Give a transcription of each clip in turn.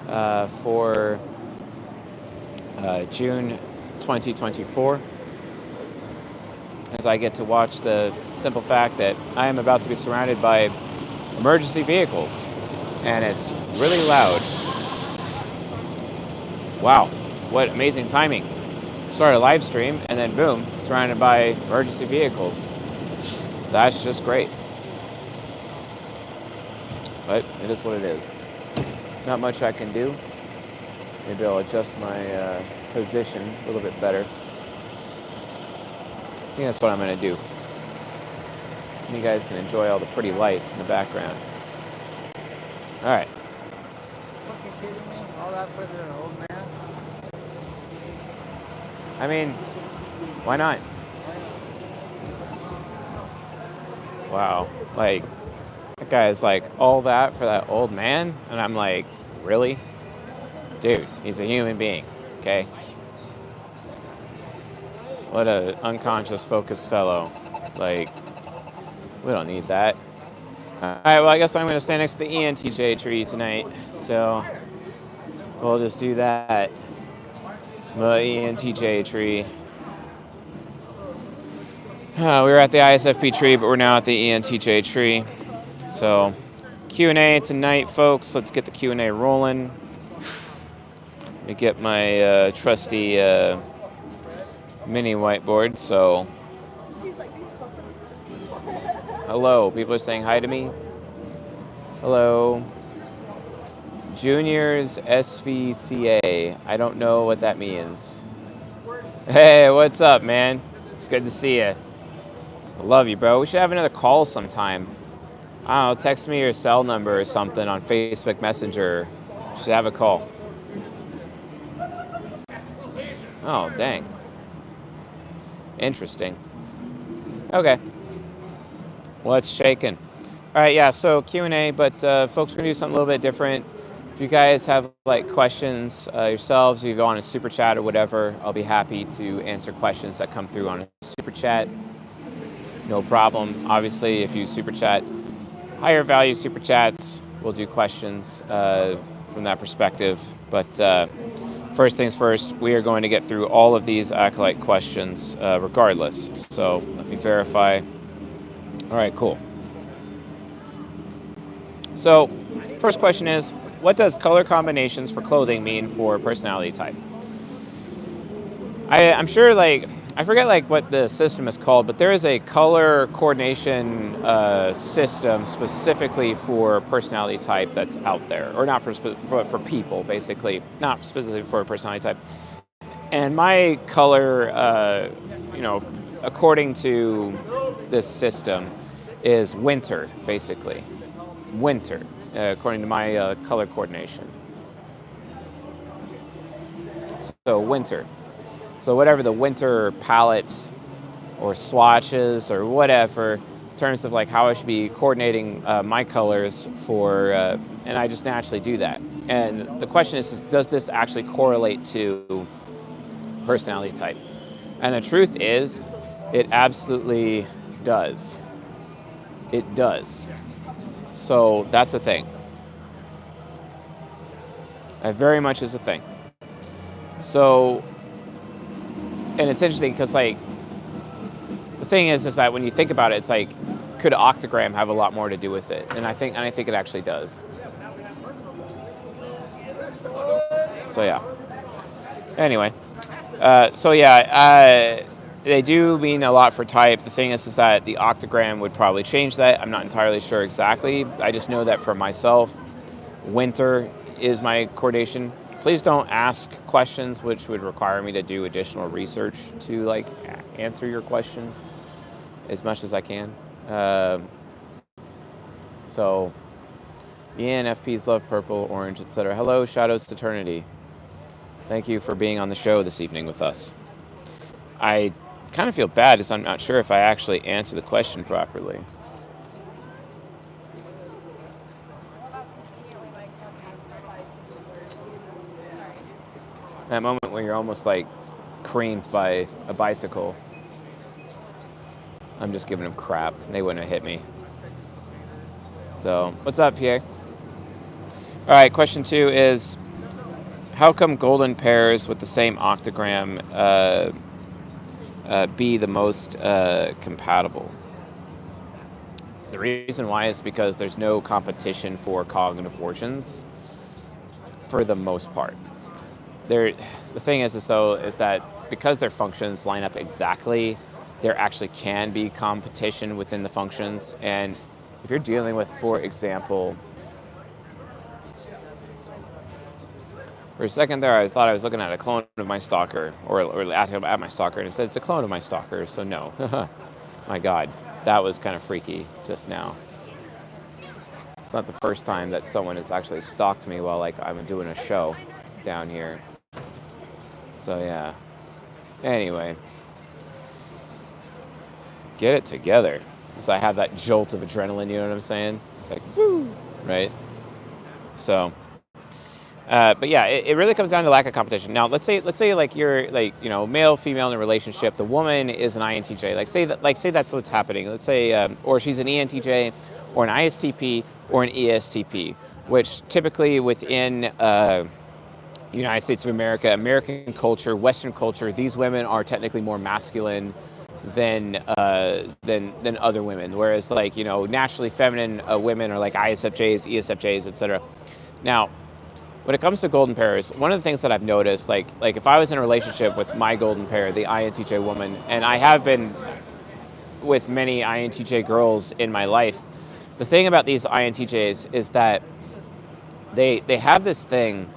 for June 2024, as I get to watch the simple fact that I am about to be surrounded by emergency vehicles, and it's really loud. Wow, what amazing timing. Start a live stream, and then boom, surrounded by emergency vehicles. That's just great. But it is what it is. Not much I can do. Maybe I'll adjust my position a little bit better. I think that's what I'm going to do. And you guys can enjoy all the pretty lights in the background. All right. Fucking kidding me? All that for the old man? I mean, why not? Wow. Like, that guy is like, all that for that old man? And I'm like, really? Dude, he's a human being, okay? What a unconscious, focused fellow. Like, we don't need that. All right, well, I guess I'm going to stand next to the ENTJ tree tonight. So, we'll just do that. The ENTJ tree. We were at the ISFP tree, but we're now at the ENTJ tree. So, Q&A tonight, folks. Let's get the Q&A rolling. Let me get my trusty mini whiteboard. So, hello. People are saying hi to me. Hello. Juniors SVCA. I don't know what that means. Hey, what's up, man? It's good to see you. I love you, bro. We should have another call sometime. I don't know, text me your cell number or something on Facebook Messenger. We should have a call. Oh, dang. Interesting. Okay. What's shaking? All right, yeah, so Q&A, but folks, we're going to do something a little bit different. If you guys have like questions yourselves, if you go on a super chat or whatever, I'll be happy to answer questions that come through on a super chat. No problem. Obviously, if you super chat, higher value super chats, we'll do questions from that perspective. But first things first, we are going to get through all of these Acolyte questions regardless. So let me verify. All right, cool. So first question is, what does color combinations for clothing mean for personality type? I'm sure, like, I forget like what the system is called, but there is a color coordination system specifically for personality type that's out there, or not for people, basically, not specifically for a personality type. And my color, according to this system, is winter, basically. Winter, according to my color coordination. So winter. So whatever the winter palette or swatches or whatever, in terms of like how I should be coordinating my colors for, and I just naturally do that. And the question is, does this actually correlate to personality type? And the truth is, it absolutely does. It does. So that's a thing. It very much is a thing. So, and it's interesting because, like, the thing is that when you think about it, it's like, could octogram have a lot more to do with it? And I think it actually does. So yeah. Anyway, they do mean a lot for type. The thing is that the octogram would probably change that. I'm not entirely sure exactly. I just know that for myself, winter is my coordination. Please don't ask questions which would require me to do additional research to like answer your question as much as I can. So, ENFPs love purple, orange, etc. Hello, Shadows to Eternity. Thank you for being on the show this evening with us. I kind of feel bad because I'm not sure if I actually answered the question properly. That moment where you're almost like creamed by a bicycle. I'm just giving them crap. They wouldn't have hit me. So, what's up, Pierre? All right, question 2 is, how come golden pairs with the same octogram be the most compatible? The reason why is because there's no competition for cognitive origins for the most part. The thing is that because their functions line up exactly, there actually can be competition within the functions. And if you're dealing with, for example, for a second there, I thought I was looking at a clone of my stalker, or at my stalker, and instead it's a clone of my stalker, so no. My God, that was kind of freaky just now. It's not the first time that someone has actually stalked me while I'm doing a show down here. So yeah. Anyway. Get it together. So I have that jolt of adrenaline, you know what I'm saying? It's like, woo, right? So, but yeah, it really comes down to lack of competition. Now, let's say like you're male, female in a relationship. The woman is an INTJ. Say that's what's happening. Let's say, or she's an ENTJ, or an ISTP, or an ESTP, which typically within United States of America, American culture, Western culture, these women are technically more masculine than other women. Whereas naturally feminine women are like ISFJs, ESFJs, etc. Now, when it comes to golden pairs, one of the things that I've noticed, like if I was in a relationship with my golden pair, the INTJ woman, and I have been with many INTJ girls in my life, the thing about these INTJs is that they have this thing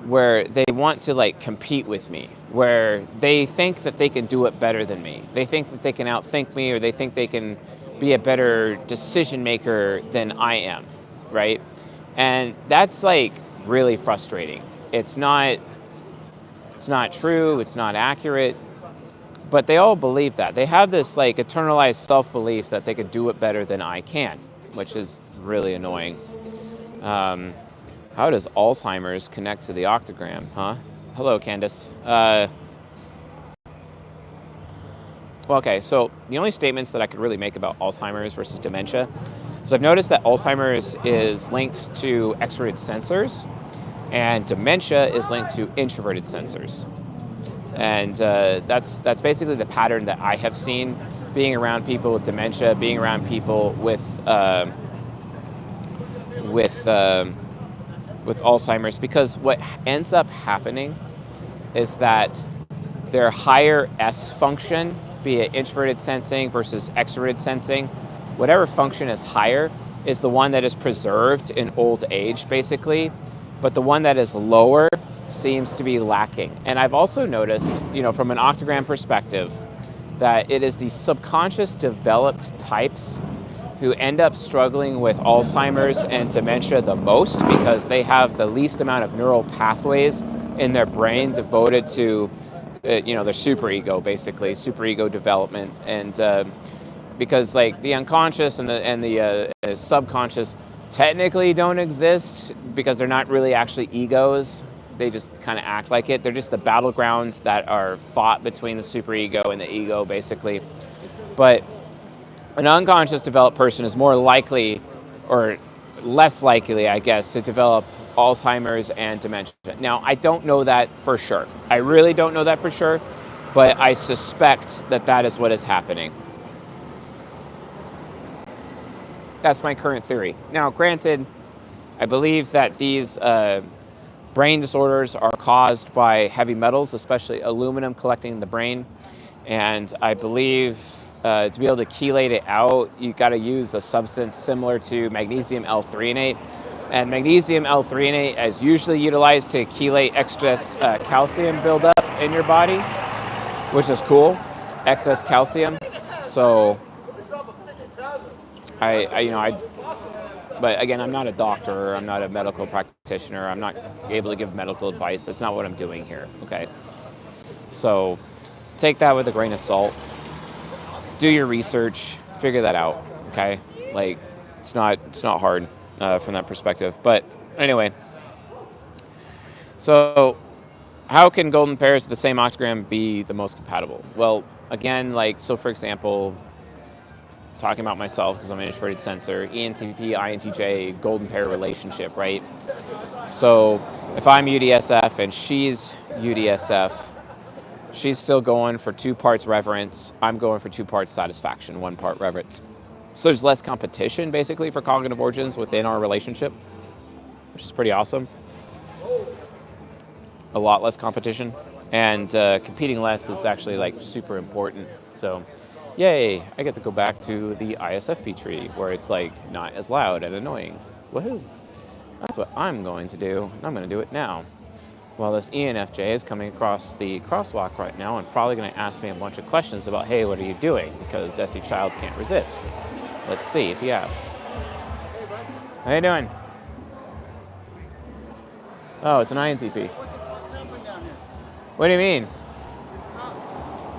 where they want to compete with me, where they think that they can do it better than me. They think that they can outthink me, or they think they can be a better decision maker than I am, right? And that's really frustrating. It's not true, it's not accurate, but they all believe that. They have this internalized self-belief that they could do it better than I can, which is really annoying. How does Alzheimer's connect to the octogram, huh? Hello, Candace. Okay, so the only statements that I could really make about Alzheimer's versus dementia, so I've noticed that Alzheimer's is linked to extroverted sensors, and dementia is linked to introverted sensors. And that's basically the pattern that I have seen being around people with dementia, being around people with Alzheimer's, because what ends up happening is that their higher S function, be it introverted sensing versus extroverted sensing, whatever function is higher is the one that is preserved in old age, basically, but the one that is lower seems to be lacking. And I've also noticed, from an octogram perspective, that it is the subconscious developed types who end up struggling with Alzheimer's and dementia the most, because they have the least amount of neural pathways in their brain devoted to, their superego, basically, superego development. And because the unconscious and the subconscious technically don't exist, because they're not really actually egos. They just kind of act like it. They're just the battlegrounds that are fought between the superego and the ego, basically. But an unconscious developed person is more likely, or less likely, I guess, to develop Alzheimer's and dementia. Now, I don't know that for sure. I really don't know that for sure, but I suspect that that is what is happening. That's my current theory. Now, granted, I believe that these brain disorders are caused by heavy metals, especially aluminum collecting in the brain. And I believe to be able to chelate it out, you got to use a substance similar to magnesium L-threonate. And magnesium L-threonate is usually utilized to chelate excess calcium buildup in your body, which is cool, excess calcium. So but again, I'm not a doctor, I'm not a medical practitioner, I'm not able to give medical advice. That's not what I'm doing here, okay? So take that with a grain of salt. Do your research, figure that out, okay? It's not hard from that perspective. But anyway, so how can golden pairs of the same octogram be the most compatible? Well, again, so for example, talking about myself because I'm an introverted sensor. ENTP, INTJ, golden pair relationship, right? So if I'm UDSF and she's UDSF, she's still going for 2 parts reverence. I'm going for 2 parts satisfaction, 1 part reverence. So there's less competition, basically, for cognitive origins within our relationship, which is pretty awesome. A lot less competition. And competing less is actually, like, super important. So, yay, I get to go back to the ISFP tree, where it's, like, not as loud and annoying. Woohoo. That's what I'm going to do, and I'm going to do it now. Well, this ENFJ is coming across the crosswalk right now and probably going to ask me a bunch of questions about, hey, what are you doing? Because SE Child can't resist. Let's see if he asks. Hey, bud. How you doing? Oh, it's an INTP. What happened down here? What do you mean? It's not.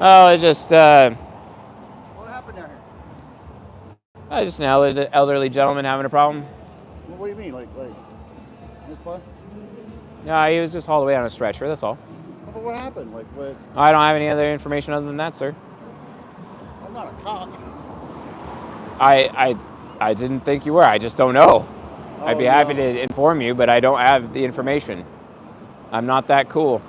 Oh, it's just What happened down here? just an elderly gentleman having a problem. What do you mean? Like this part? No, he was just hauled away on a stretcher, that's all. But what happened? Like what? I don't have any other information other than that, sir. I'm not a cop. I didn't think you were. I just don't know. I'd be happy no. to inform you, but I don't have the information. I'm not that cool.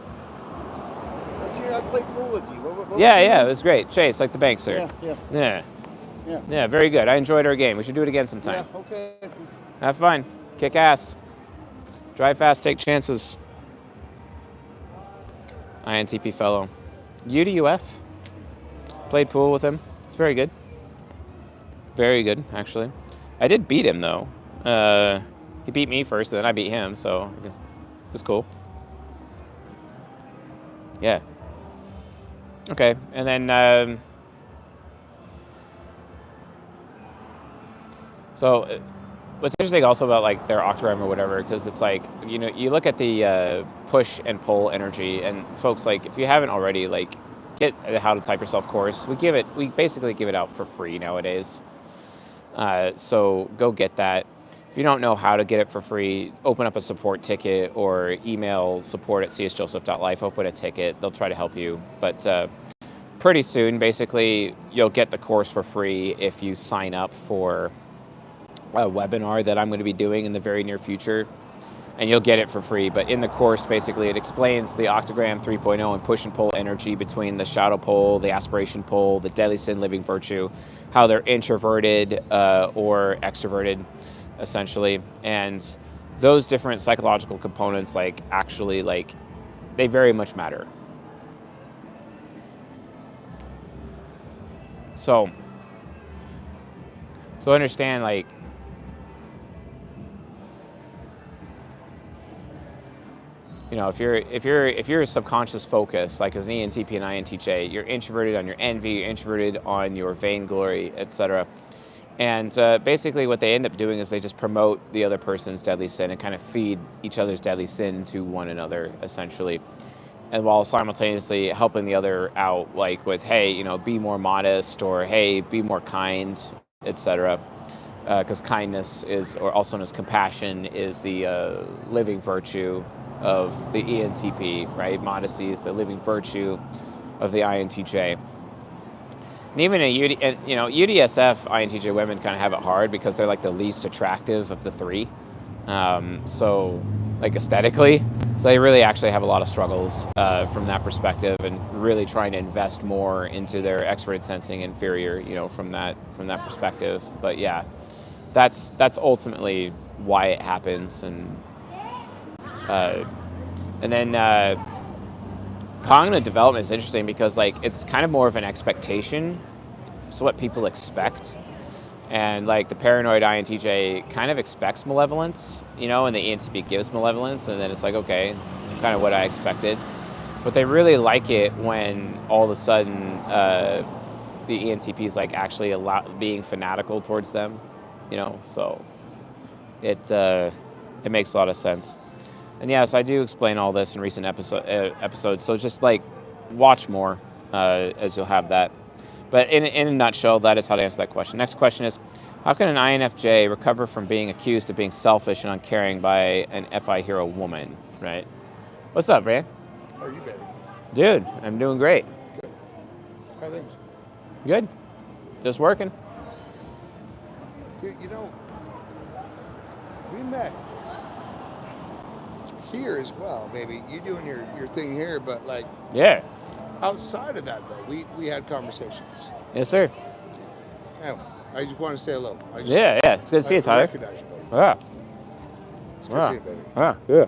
But I played pool with you. What Yeah, it was great. Chase, like the bank, sir. Yeah. Yeah, very good. I enjoyed our game. We should do it again sometime. Yeah, okay. Have fun. Kick ass. Drive fast, take chances. INTP fellow. UDUF. Played pool with him. It's very good. Very good, actually. I did beat him, though. He beat me first, and then I beat him, so it was cool. Yeah. Okay, and then... so... What's interesting also about like their octogram or whatever, because it's like, you know, you look at the push and pull energy, and folks, like, if you haven't already, like, get the How to Type Yourself course. We basically give it out for free nowadays. So go get that. If you don't know how to get it for free, open up a support ticket or email support@csjoseph.life, open a ticket. They'll try to help you. But pretty soon, basically, you'll get the course for free if you sign up for a webinar that I'm going to be doing in the very near future, and you'll get it for free. But in the course, basically, it explains the octogram 3.0 and push and pull energy between the shadow pole, the aspiration pole, the deadly sin, living virtue, how they're introverted or extroverted, essentially. And those different psychological components, like, actually, like, they very much matter. So understand, like, you know, if you're a subconscious focus, like as an ENTP and INTJ, you're introverted on your envy, you're introverted on your vainglory, etc. And basically what they end up doing is they just promote the other person's deadly sin and kind of feed each other's deadly sin to one another, essentially. And while simultaneously helping the other out, like with, hey, you know, be more modest, or hey, be more kind, etc. Because kindness is, or also known as compassion, is the living virtue of the ENTP, right? Modesty is the living virtue of the INTJ. And even UDSF INTJ women kind of have it hard because they're like the least attractive of the three. So like aesthetically, so they really actually have a lot of struggles from that perspective, and really trying to invest more into their extroverted sensing inferior, you know, from that perspective. But yeah, that's ultimately why it happens. And then cognitive development is interesting because, like, it's kind of more of an expectation. It's what people expect. And like the paranoid INTJ kind of expects malevolence, you know, and the ENTP gives malevolence, and then it's like, okay, it's kind of what I expected. But they really like it when all of a sudden the ENTP is like actually being fanatical towards them, you know. So it makes a lot of sense. And yes, I do explain all this in recent episodes, so just like watch more as you'll have that. But in a nutshell, that is how to answer that question. Next question is, how can an INFJ recover from being accused of being selfish and uncaring by an FI hero woman, right? What's up, Brian? How are you, baby? Dude, I'm doing great. Good. How are things? Good. Just working. Dude, we met here as well, baby. You doing your thing here, but like Yeah. outside of that though, we had conversations. Yes, sir. Anyway, I just want to say hello. Yeah. It's good to see you, I Tyler. recognize you, buddy. Yeah. It's good to see you, baby. Yeah.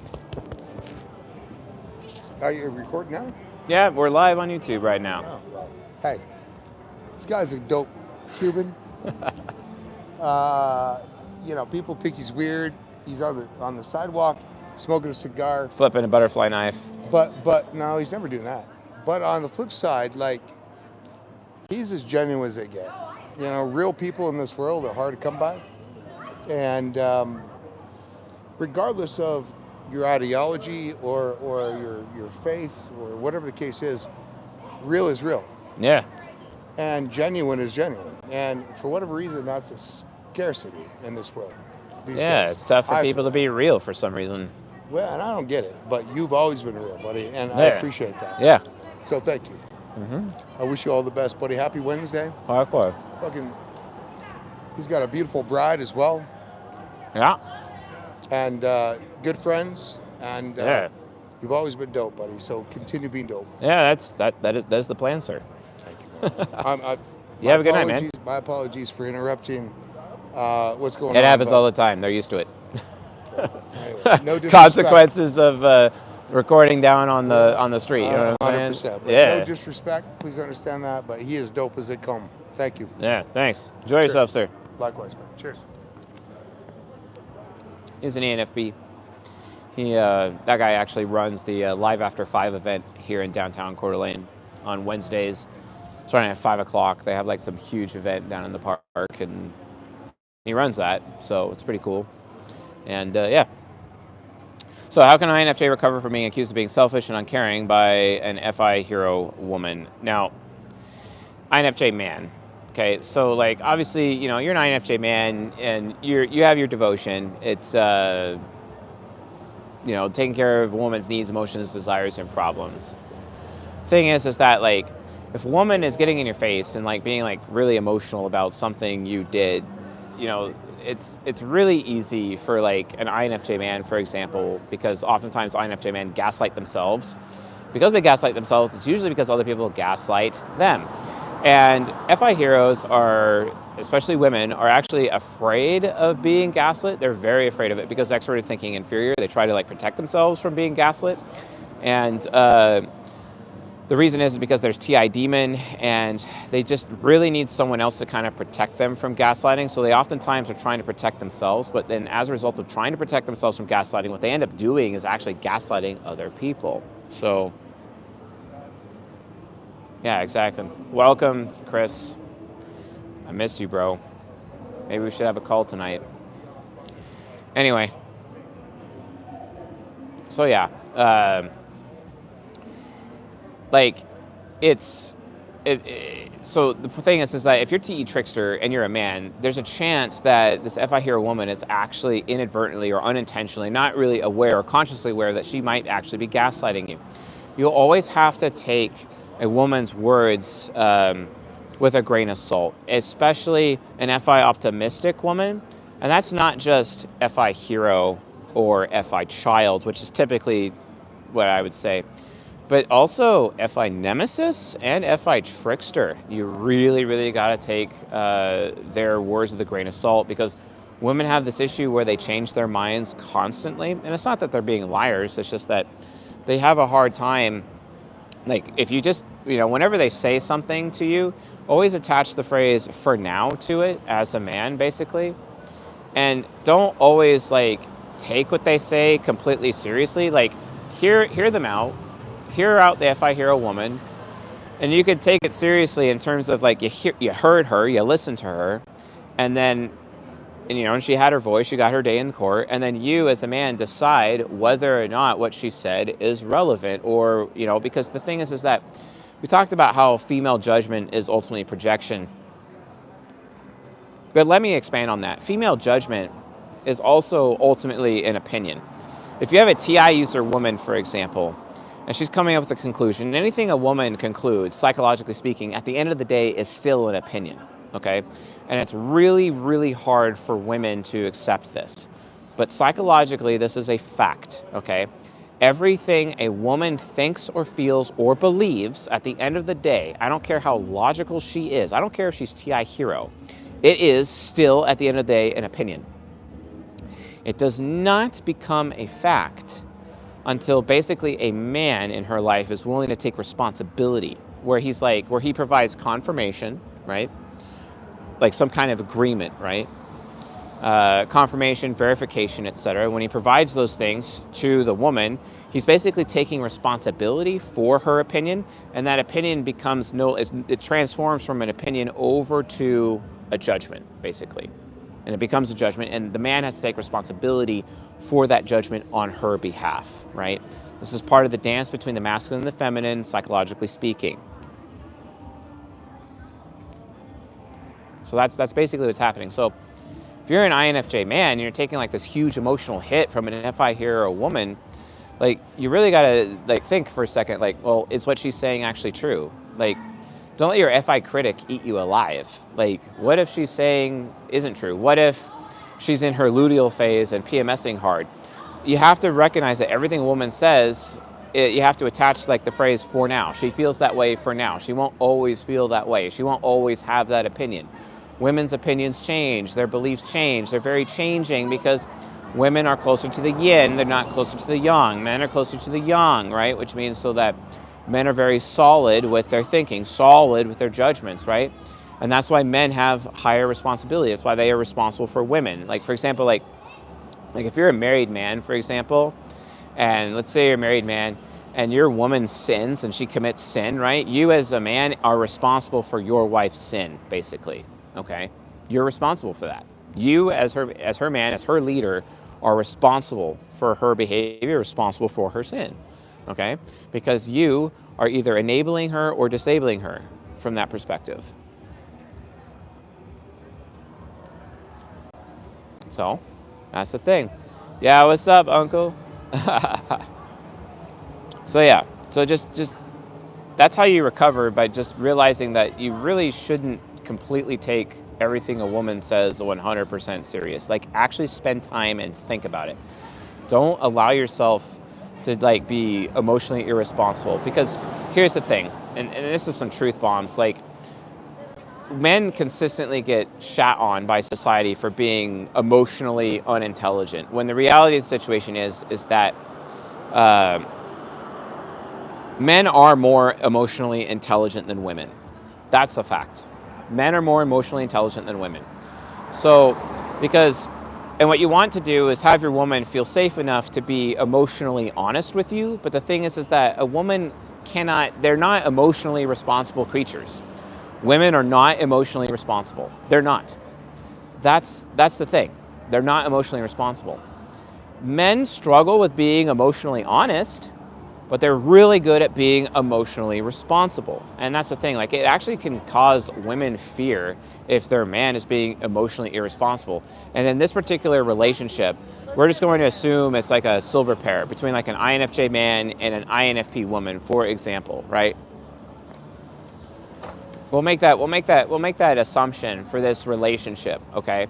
Are you recording now? Yeah, we're live on YouTube right now. Oh, well. Hey, this guy's a dope Cuban. People think he's weird. He's on the sidewalk smoking a cigar. Flipping a butterfly knife. But no, he's never doing that. But on the flip side, like, he's as genuine as they get. Real people in this world are hard to come by. And regardless of your ideology or your faith or whatever the case is, real is real. Yeah. And genuine is genuine. And for whatever reason, that's a scarcity in this world these days. It's tough for people to be real for some reason. Well, and I don't get it, but you've always been real, buddy, and I appreciate that. Yeah. So thank you. I wish you all the best, buddy. Happy Wednesday. Likewise. He's got a beautiful bride as well. Yeah. And good friends, and you've always been dope, buddy. So continue being dope. Yeah, that's the plan, sir. Thank you, man. You have a good night, man. My apologies for interrupting. What's going on? It happens all the time. They're used to it. Anyway, no disrespect. Consequences of recording down on the street. You know what I'm 100%. saying? But Yeah. no disrespect. Please understand that. But he is dope as they come. Thank you. Yeah. Thanks. Enjoy yourself, sir. Likewise, man. Cheers. He's an ENFP. That guy actually runs the Live After 5 event here in downtown Coeur d'Alene on Wednesdays, starting at 5 o'clock. They have like some huge event down in the park, and he runs that, so it's pretty cool. And yeah. So how can an INFJ recover from being accused of being selfish and uncaring by an FI hero woman? Now, INFJ man. Okay, so like obviously, you're an INFJ man and you have your devotion. It's taking care of a woman's needs, emotions, desires, and problems. Thing is that like if a woman is getting in your face and like being like really emotional about something you did, it's really easy for like an INFJ man, for example, because oftentimes INFJ men gaslight themselves. Because they gaslight themselves, it's usually because other people gaslight them. And FI heroes are, especially women, are actually afraid of being gaslit. They're very afraid of it because extroverted thinking inferior. They try to like protect themselves from being gaslit. And the reason is because there's TI demon and they just really need someone else to kind of protect them from gaslighting. So they oftentimes are trying to protect themselves, but then as a result of trying to protect themselves from gaslighting, what they end up doing is actually gaslighting other people. So yeah, exactly. Welcome, Chris. I miss you, bro. Maybe we should have a call tonight. Anyway. So yeah. So the thing is that if you're TE trickster and you're a man, there's a chance that this FI hero woman is actually inadvertently or unintentionally, not really aware or consciously aware that she might actually be gaslighting you. You'll always have to take a woman's words with a grain of salt, especially an FI optimistic woman. And that's not just FI hero or FI child, which is typically what I would say, but also FI nemesis and FI trickster. You really, really got to take their words with a grain of salt because women have this issue where they change their minds constantly. And it's not that they're being liars, it's just that they have a hard time. Like if you just, whenever they say something to you, always attach the phrase "for now" to it as a man, basically. And don't always like take what they say completely seriously. Like hear them out, hear out the FI hero woman, and you could take it seriously in terms of like you heard her, you listened to her, and then and she had her voice, she got her day in court, and then you as a man decide whether or not what she said is relevant or, because the thing is that we talked about how female judgment is ultimately projection. But let me expand on that. Female judgment is also ultimately an opinion. If you have a TI user woman, for example, and she's coming up with a conclusion, anything a woman concludes, psychologically speaking, at the end of the day is still an opinion. okay? And it's really, really hard for women to accept this. But psychologically, this is a fact, okay? Everything a woman thinks or feels or believes at the end of the day, I don't care how logical she is, I don't care if she's T.I. Hero, it is still, at the end of the day, an opinion. It does not become a fact until basically a man in her life is willing to take responsibility, where he provides confirmation, right? Like some kind of agreement, right? Confirmation, verification, etc. When he provides those things to the woman, he's basically taking responsibility for her opinion, and that opinion it transforms from an opinion over to a judgment, basically. And it becomes a judgment, and the man has to take responsibility for that judgment on her behalf, right? This is part of the dance between the masculine and the feminine, psychologically speaking. So that's basically what's happening. So if you're an INFJ man and you're taking like this huge emotional hit from an FI hero woman, like you really gotta like think for a second, like, well, is what she's saying actually true? Like, don't let your FI critic eat you alive. Like, what if she's saying isn't true? What if she's in her luteal phase and PMSing hard? You have to recognize that everything a woman says, you have to attach like the phrase for now. She feels that way for now. She won't always feel that way. She won't always have that opinion. Women's opinions change, their beliefs change. They're very changing because women are closer to the yin, they're not closer to the yang. Men are closer to the yang, right? Which means so that men are very solid with their thinking, solid with their judgments, right? And that's why men have higher responsibility. That's why they are responsible for women. Like, for example, like if you're a married man, for example, and let's say you're a married man and your woman sins and she commits sin, right? You as a man are responsible for your wife's sin, basically, okay? You're responsible for that. You as her man, as her leader, are responsible for her behavior, responsible for her sin, okay? Because you are either enabling her or disabling her from that perspective. So, that's the thing. Yeah, what's up, uncle? So yeah, so just that's how you recover, by just realizing that you really shouldn't completely take everything a woman says 100% serious. Like, actually spend time and think about it. Don't allow yourself to like be emotionally irresponsible, because here's the thing, and this is some truth bombs, like men consistently get shat on by society for being emotionally unintelligent, when the reality of the situation is that men are more emotionally intelligent than women. That's a fact. Men are more emotionally intelligent than women. So, and what you want to do is have your woman feel safe enough to be emotionally honest with you. But the thing is that a woman they're not emotionally responsible creatures. Women are not emotionally responsible. They're not. That's the thing. They're not emotionally responsible. Men struggle with being emotionally honest, but they're really good at being emotionally responsible. And that's the thing, like, it actually can cause women fear if their man is being emotionally irresponsible. And in this particular relationship, we're just going to assume it's like a silver pair between like an INFJ man and an INFP woman, for example, right? We'll make that assumption for this relationship, okay?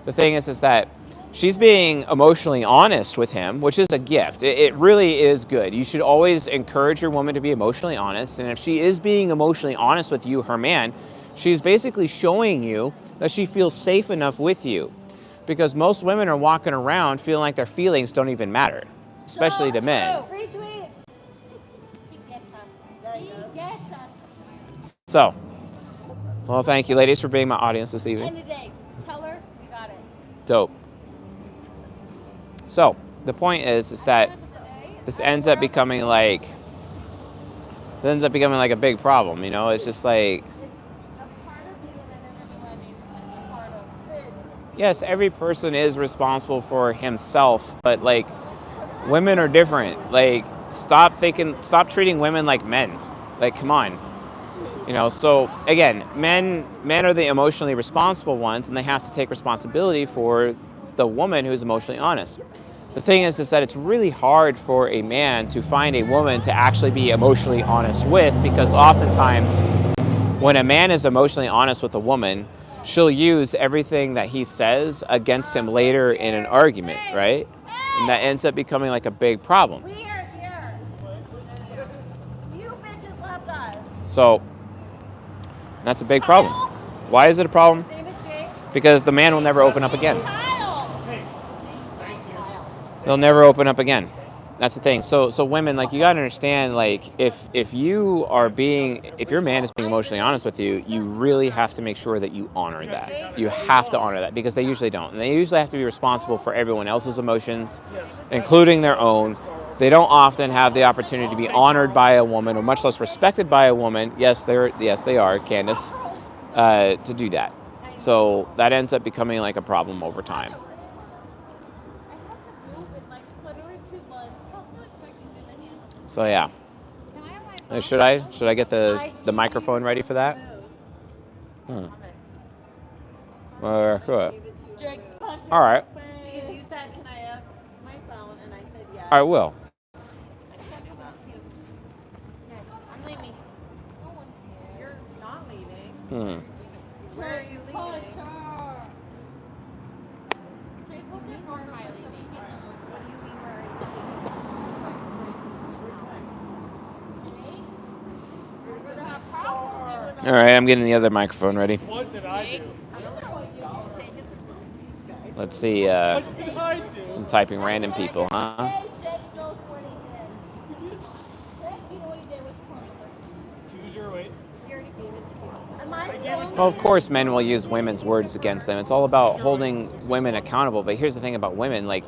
The thing is that she's being emotionally honest with him, which is a gift. It really is good. You should always encourage your woman to be emotionally honest. And if she is being emotionally honest with you, her man, she's basically showing you that she feels safe enough with you. Because most women are walking around feeling like their feelings don't even matter, especially to men. Retweet. He gets us. He gets us. So, well, thank you, ladies, for being my audience this evening. End of the day. Tell her we got it. Dope. So, the point is that this ends up becoming like a big problem, you know? It's just like, yes, every person is responsible for himself, but like, women are different. Like, stop treating women like men. Like, come on. You know, so again, men are the emotionally responsible ones, and they have to take responsibility for the woman who's emotionally honest. The thing is that it's really hard for a man to find a woman to actually be emotionally honest with, because oftentimes when a man is emotionally honest with a woman, she'll use everything that he says against him later in an argument, right? And that ends up becoming like a big problem. We are here. You bitches left us. So that's a big problem. Why is it a problem? His name is Jake. Because the man will never open up again. Kyle. He'll never open up again. That's the thing. So women, like, you gotta understand, like, if your man is being emotionally honest with you, you really have to make sure that you honor that. You have to honor that, because they usually don't. And they usually have to be responsible for everyone else's emotions, including their own. They don't often have the opportunity to be honored by a woman, or much less respected by a woman. Yes, they are, Candace, to do that. So that ends up becoming like a problem over time. So yeah. Should I get the microphone ready for that? All right. Because you said, can I have my phone? And I said, yeah. I will. I'm leaving. No one cares. You're not leaving. Where are you leaving? What do you mean, where are you All right, I'm getting the other microphone ready. What did I do? Let's see. Some typing random people, huh? Hey, Jake knows what he did. Jake, you know what he did with your phone number. 208. He already gave it to you. Am I Well, of course, men will use women's words against them. It's all about holding women accountable. But here's the thing about women: like,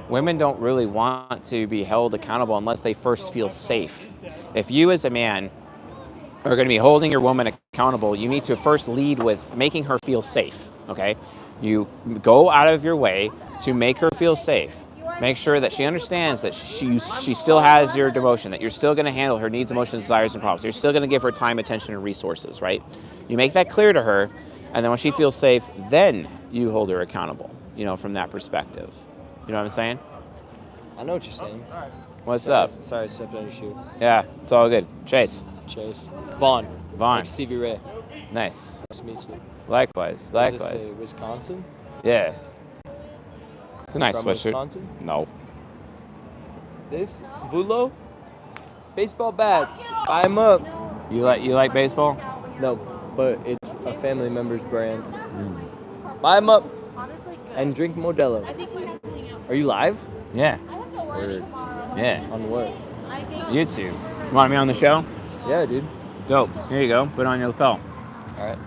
women don't really want to be held accountable unless they first feel safe. If you, as a man, are going to be holding your woman accountable, you need to first lead with making her feel safe. Okay, you go out of your way to make her feel safe. Make sure that she understands that she still has your devotion, that you're still going to handle her needs, emotions, desires, and problems. You're still going to give her time, attention, and resources, right? You make that clear to her, and then when she feels safe, then you hold her accountable, from that perspective. You know what I'm saying? I know what you're saying. What's up? Sorry, I stepped out of your shoe. Yeah, it's all good. Chase. Vaughn. Vaughn. Like Stevie Ray. Nice. Nice to meet you. Likewise. Does this say Wisconsin? Yeah. It's a nice From sweatshirt. Wisconsin? No. This? Vulo? Baseball bats. Buy them up. You like baseball? No, but it's a family member's brand. Buy them up honestly good? and drink Modelo. I think we have to hang out. Are you live? Yeah. I have to work tomorrow. Yeah. On what? I think YouTube. You want me on the show? Yeah, dude. Dope. Here you go. Put it on your lapel. All right.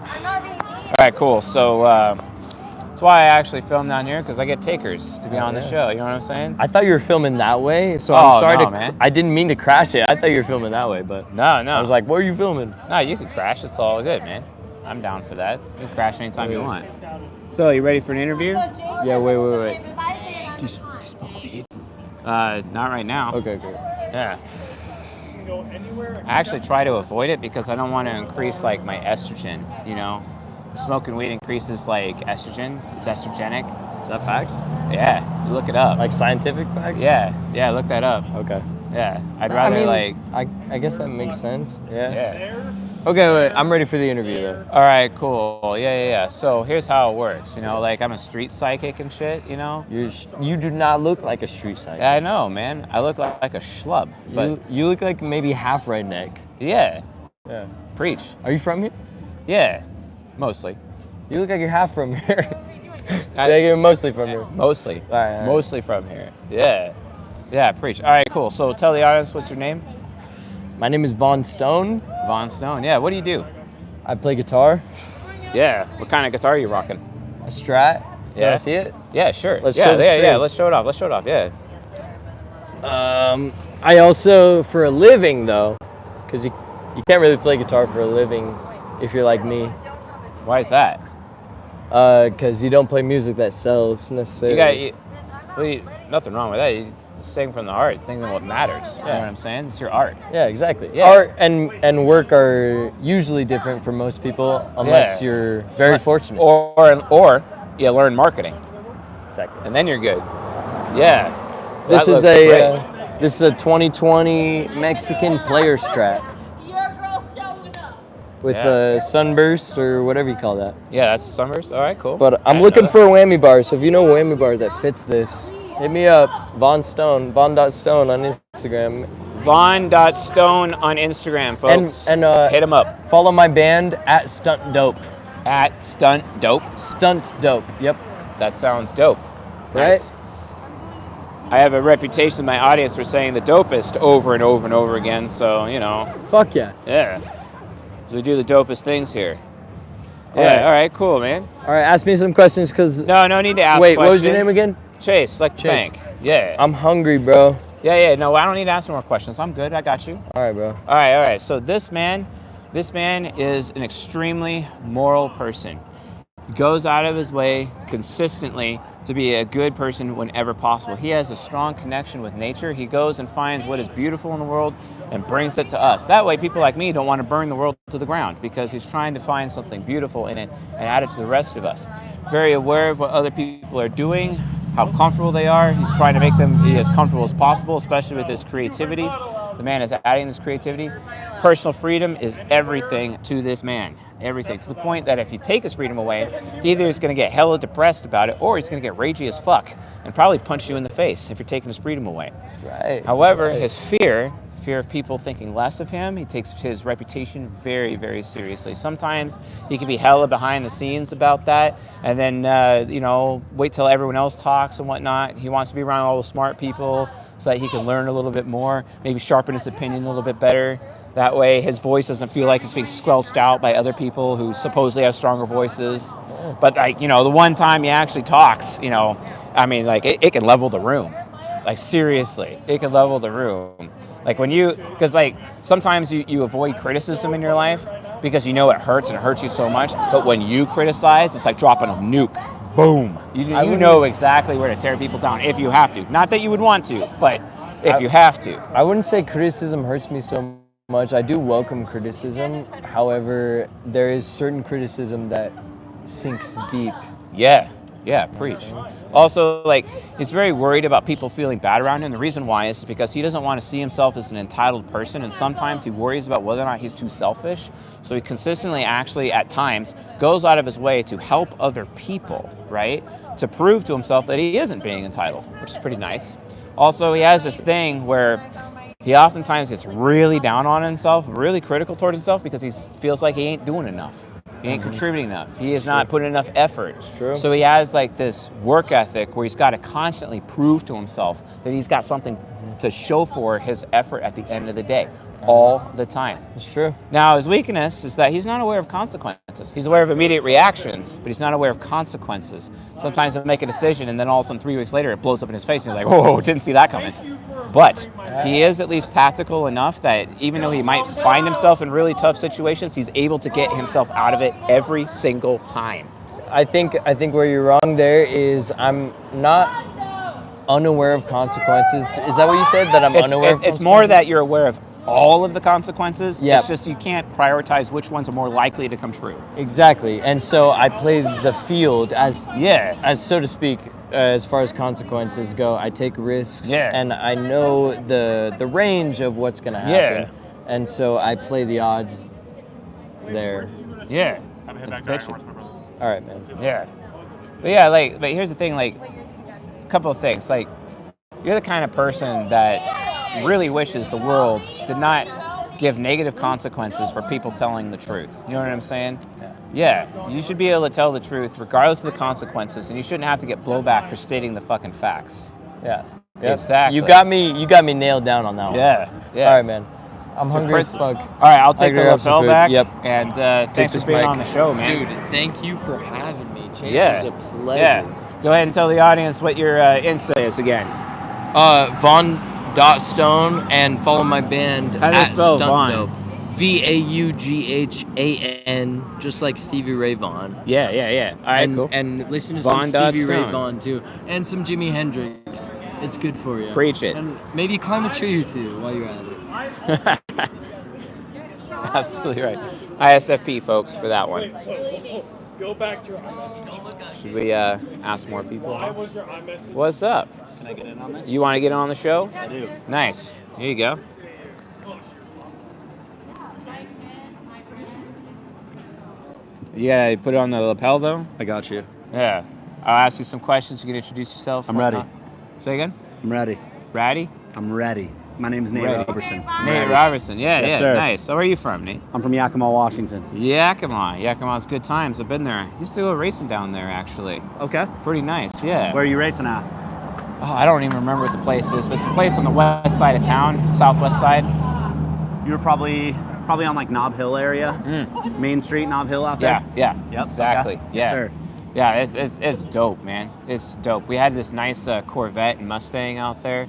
I'm not being All right, cool. So that's why I actually film down here, because I get takers to be on the show. You know what I'm saying? I thought you were filming that way, so Oh, I'm sorry no, man. I didn't mean to crash it. I thought you were filming that way, but No. I was like, what are you filming? No, you can crash. It's all good, man. I'm down for that. You can crash anytime you want. So, you ready for an interview? Yeah, wait. Do Not right now. Okay. Yeah. You can go anywhere. I actually try to avoid it because I don't want to increase like my estrogen. Smoking weed increases like estrogen. It's estrogenic. Is that facts? Yeah, you look it up. Like scientific facts? Yeah, look that up. Okay. Yeah, I'd rather I guess that makes sense. Yeah. Yeah. Okay, wait. I'm ready for the interview though. All right, cool. Yeah. So here's how it works. Like I'm a street psychic and shit. You do not look like a street psychic. Yeah, I know, man. I look like a schlub. But You look like maybe half redneck. yeah, Yeah. preach. Are you from here? Yeah, mostly. You look like you're half from here. I think you're mostly from here. Mostly. All right. Mostly from here. Yeah, preach. All right, cool. So tell the audience what's your name. My name is Vaughn Stone. Vaughn Stone. Yeah, what do you do? I play guitar. Yeah, what kind of guitar are you rocking? A Strat. You Yeah. wanna see it? Yeah, sure. Let's yeah, show the yeah, string. let's show it off. Yeah. I also, for a living though, because you can't really play guitar for a living if you're like me, Why is that? because you don't play music that sells necessarily. Nothing wrong with that. You sing from the heart, think of what matters. You know what I'm saying? It's your art. Yeah, exactly. Yeah. Art and work are usually different for most people, unless Yeah. you're very fortunate. Or you learn marketing, Exactly. and then you're good. Yeah. This That is looks great. This is a 2020 Mexican player strat Your girl's showing up. with Yeah. a sunburst or whatever you call that. Yeah, that's Summers. All right, cool. But I'm looking for a whammy bar, so if you know a whammy bar that fits this, hit me up, Von.Stone on Instagram. Von.Stone on Instagram, folks. And hit him up follow my band at Stunt Dope. at Stunt Dope. Stunt Dope, yep. That sounds dope. Right? Nice. I have a reputation in my audience for saying the dopest over and over and over again, so, you know, Fuck yeah. yeah. So we do the dopest things here. All Yeah, right. all right, cool, man. All right, ask me some questions, because... No need to ask Wait, questions. what was your name again? Chase, like Chase. bank. Yeah. I'm hungry, bro. Yeah, no, I don't need to ask more questions. I'm good, I got you. All right, bro. All right. So this man is an extremely moral person. He goes out of his way consistently to be a good person whenever possible. He has a strong connection with nature. He goes and finds what is beautiful in the world and brings it to us. That way, people like me don't want to burn the world to the ground, because he's trying to find something beautiful in it and add it to the rest of us. Very aware of what other people are doing, how comfortable they are. He's trying to make them be as comfortable as possible, especially with his creativity. The man is adding this creativity. Personal freedom is everything to this man. Everything. To the point that if you take his freedom away, he either is going to get hella depressed about it, or he's going to get ragey as fuck and probably punch you in the face if you're taking his freedom away. Right. However, right. his fear of people thinking less of him, he takes his reputation very, very seriously. Sometimes he can be hella behind the scenes about that, and then, wait till everyone else talks and whatnot. He wants to be around all the smart people so that he can learn a little bit more, maybe sharpen his opinion a little bit better. That way his voice doesn't feel like it's being squelched out by other people who supposedly have stronger voices. But the one time he actually talks, it can level the room. Like, seriously, it can level the room. Like because sometimes you avoid criticism in your life because you know it hurts and it hurts you so much. But when you criticize, it's like dropping a nuke. Boom. You know exactly where to tear people down if you have to. Not that you would want to, but if you have to. I wouldn't say criticism hurts me so much. I do welcome criticism. However, there is certain criticism that sinks deep. Yeah, preach. Also, he's very worried about people feeling bad around him. The reason why is because he doesn't want to see himself as an entitled person, and sometimes he worries about whether or not he's too selfish. So he consistently, actually, at times, goes out of his way to help other people, right? To prove to himself that he isn't being entitled, which is pretty nice. Also, he has this thing where he oftentimes gets really down on himself, really critical towards himself, because he feels like he ain't doing enough. He ain't contributing enough. He is not putting enough effort. It's true. So he has this work ethic where he's got to constantly prove to himself that he's got something to show for his effort at the end of the day, all the time. It's true. Now, his weakness is that he's not aware of consequences. He's aware of immediate reactions, but he's not aware of consequences. Sometimes he'll make a decision, and then all of a sudden 3 weeks later it blows up in his face, and he's like, whoa, didn't see that coming. But he is at least tactical enough that even though he might find himself in really tough situations, he's able to get himself out of it every single time. I think where you're wrong there is I'm not unaware of consequences. Is that what you said? That I'm unaware of consequences? It's more that you're aware of all of the consequences. Yep. It's just you can't prioritize which ones are more likely to come true. Exactly. And so I play the field as so to speak, as far as consequences go. I take risks, and I know the range of what's going to happen. And so I play the odds there. Yeah. It's bitchy. All right, man. Yeah. But here's the thing, a couple of things. You're the kind of person that really wishes the world did not give negative consequences for people telling the truth. You know what I'm saying? Yeah. You should be able to tell the truth regardless of the consequences, and you shouldn't have to get blowback for stating the fucking facts. Yeah. Yep. Exactly. You got me nailed down on that one. Yeah. All right, man. I'm hungry as fuck. All right, I'll take the lapel back. Yep. And thanks for being on the show, man. Dude, thank you for having me. Chase, it's a pleasure. Yeah. Go ahead and tell the audience what your Insta is again. Von.Stone, and follow my band How do you at spell Stunt Von? Dope. VAUGHAN, just like Stevie Ray Vaughan. Yeah. All right, cool. And listen to Von. some Stevie Ray Stone. Vaughan too, and some Jimi Hendrix. It's good for you. Preach it. And maybe climb a tree or two while you're at it. Absolutely right. ISFP, folks, for that one. Go back to your iMessage. Should we ask more people? Why was your iMessage? What's up? Can I get in on this? You want to get on the show? I do. Nice. Here you go. You gotta put it on the lapel though? I got you. Yeah. I'll ask you some questions. You can introduce yourself. I'm ready. Say again? I'm ready. Ratty? I'm ready. My name's Nate Ready. Robertson. Nate Robertson. Yeah, Yes, yeah. sir. Nice. So where are you from, Nate? I'm from Yakima, Washington. Yakima. Yakima's good times. I've been there. Used to go racing down there, actually. Okay. Pretty nice, yeah. Where are you racing at? Oh, I don't even remember what the place is, but it's a place on the west side of town, southwest side. You were probably on like Nob Hill area, Main Street, Nob Hill out there. Yeah, Yep. exactly. Okay. Yeah. Yes, sir. Yeah, it's dope, man. It's dope. We had this nice Corvette and Mustang out there,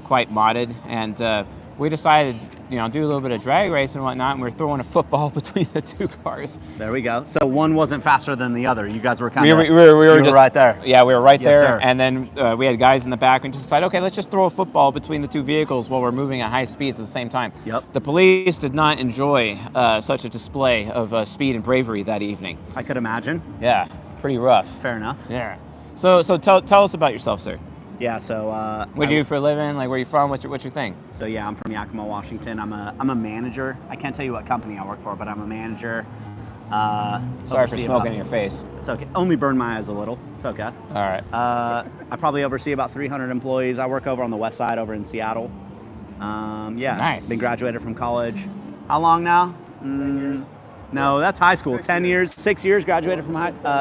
quite modded, and we decided, do a little bit of drag race and whatnot, and we were throwing a football between the two cars. There we go. So one wasn't faster than the other. You guys were kind of We were just right there. Yeah, we were right Yes, there, sir. and then we had guys in the back, and just decided, okay, let's just throw a football between the two vehicles while we're moving at high speeds at the same time. Yep. The police did not enjoy such a display of speed and bravery that evening. I could imagine. Yeah, pretty rough. Fair enough. Yeah. So tell us about yourself, sir. Yeah. So. What do you do for a living? Like, where you from? What's your thing? So yeah, I'm from Yakima, Washington. I'm a manager. I can't tell you what company I work for, but I'm a manager. Sorry for oversee smoking about- in your face. It's okay. Only burned my eyes a little. It's okay. All right. I probably oversee about 300 employees. I work over on the west side, over in Seattle. Yeah. Nice. Been graduated from college. How long now? No, that's high school. 10 years, 6 years. Graduated from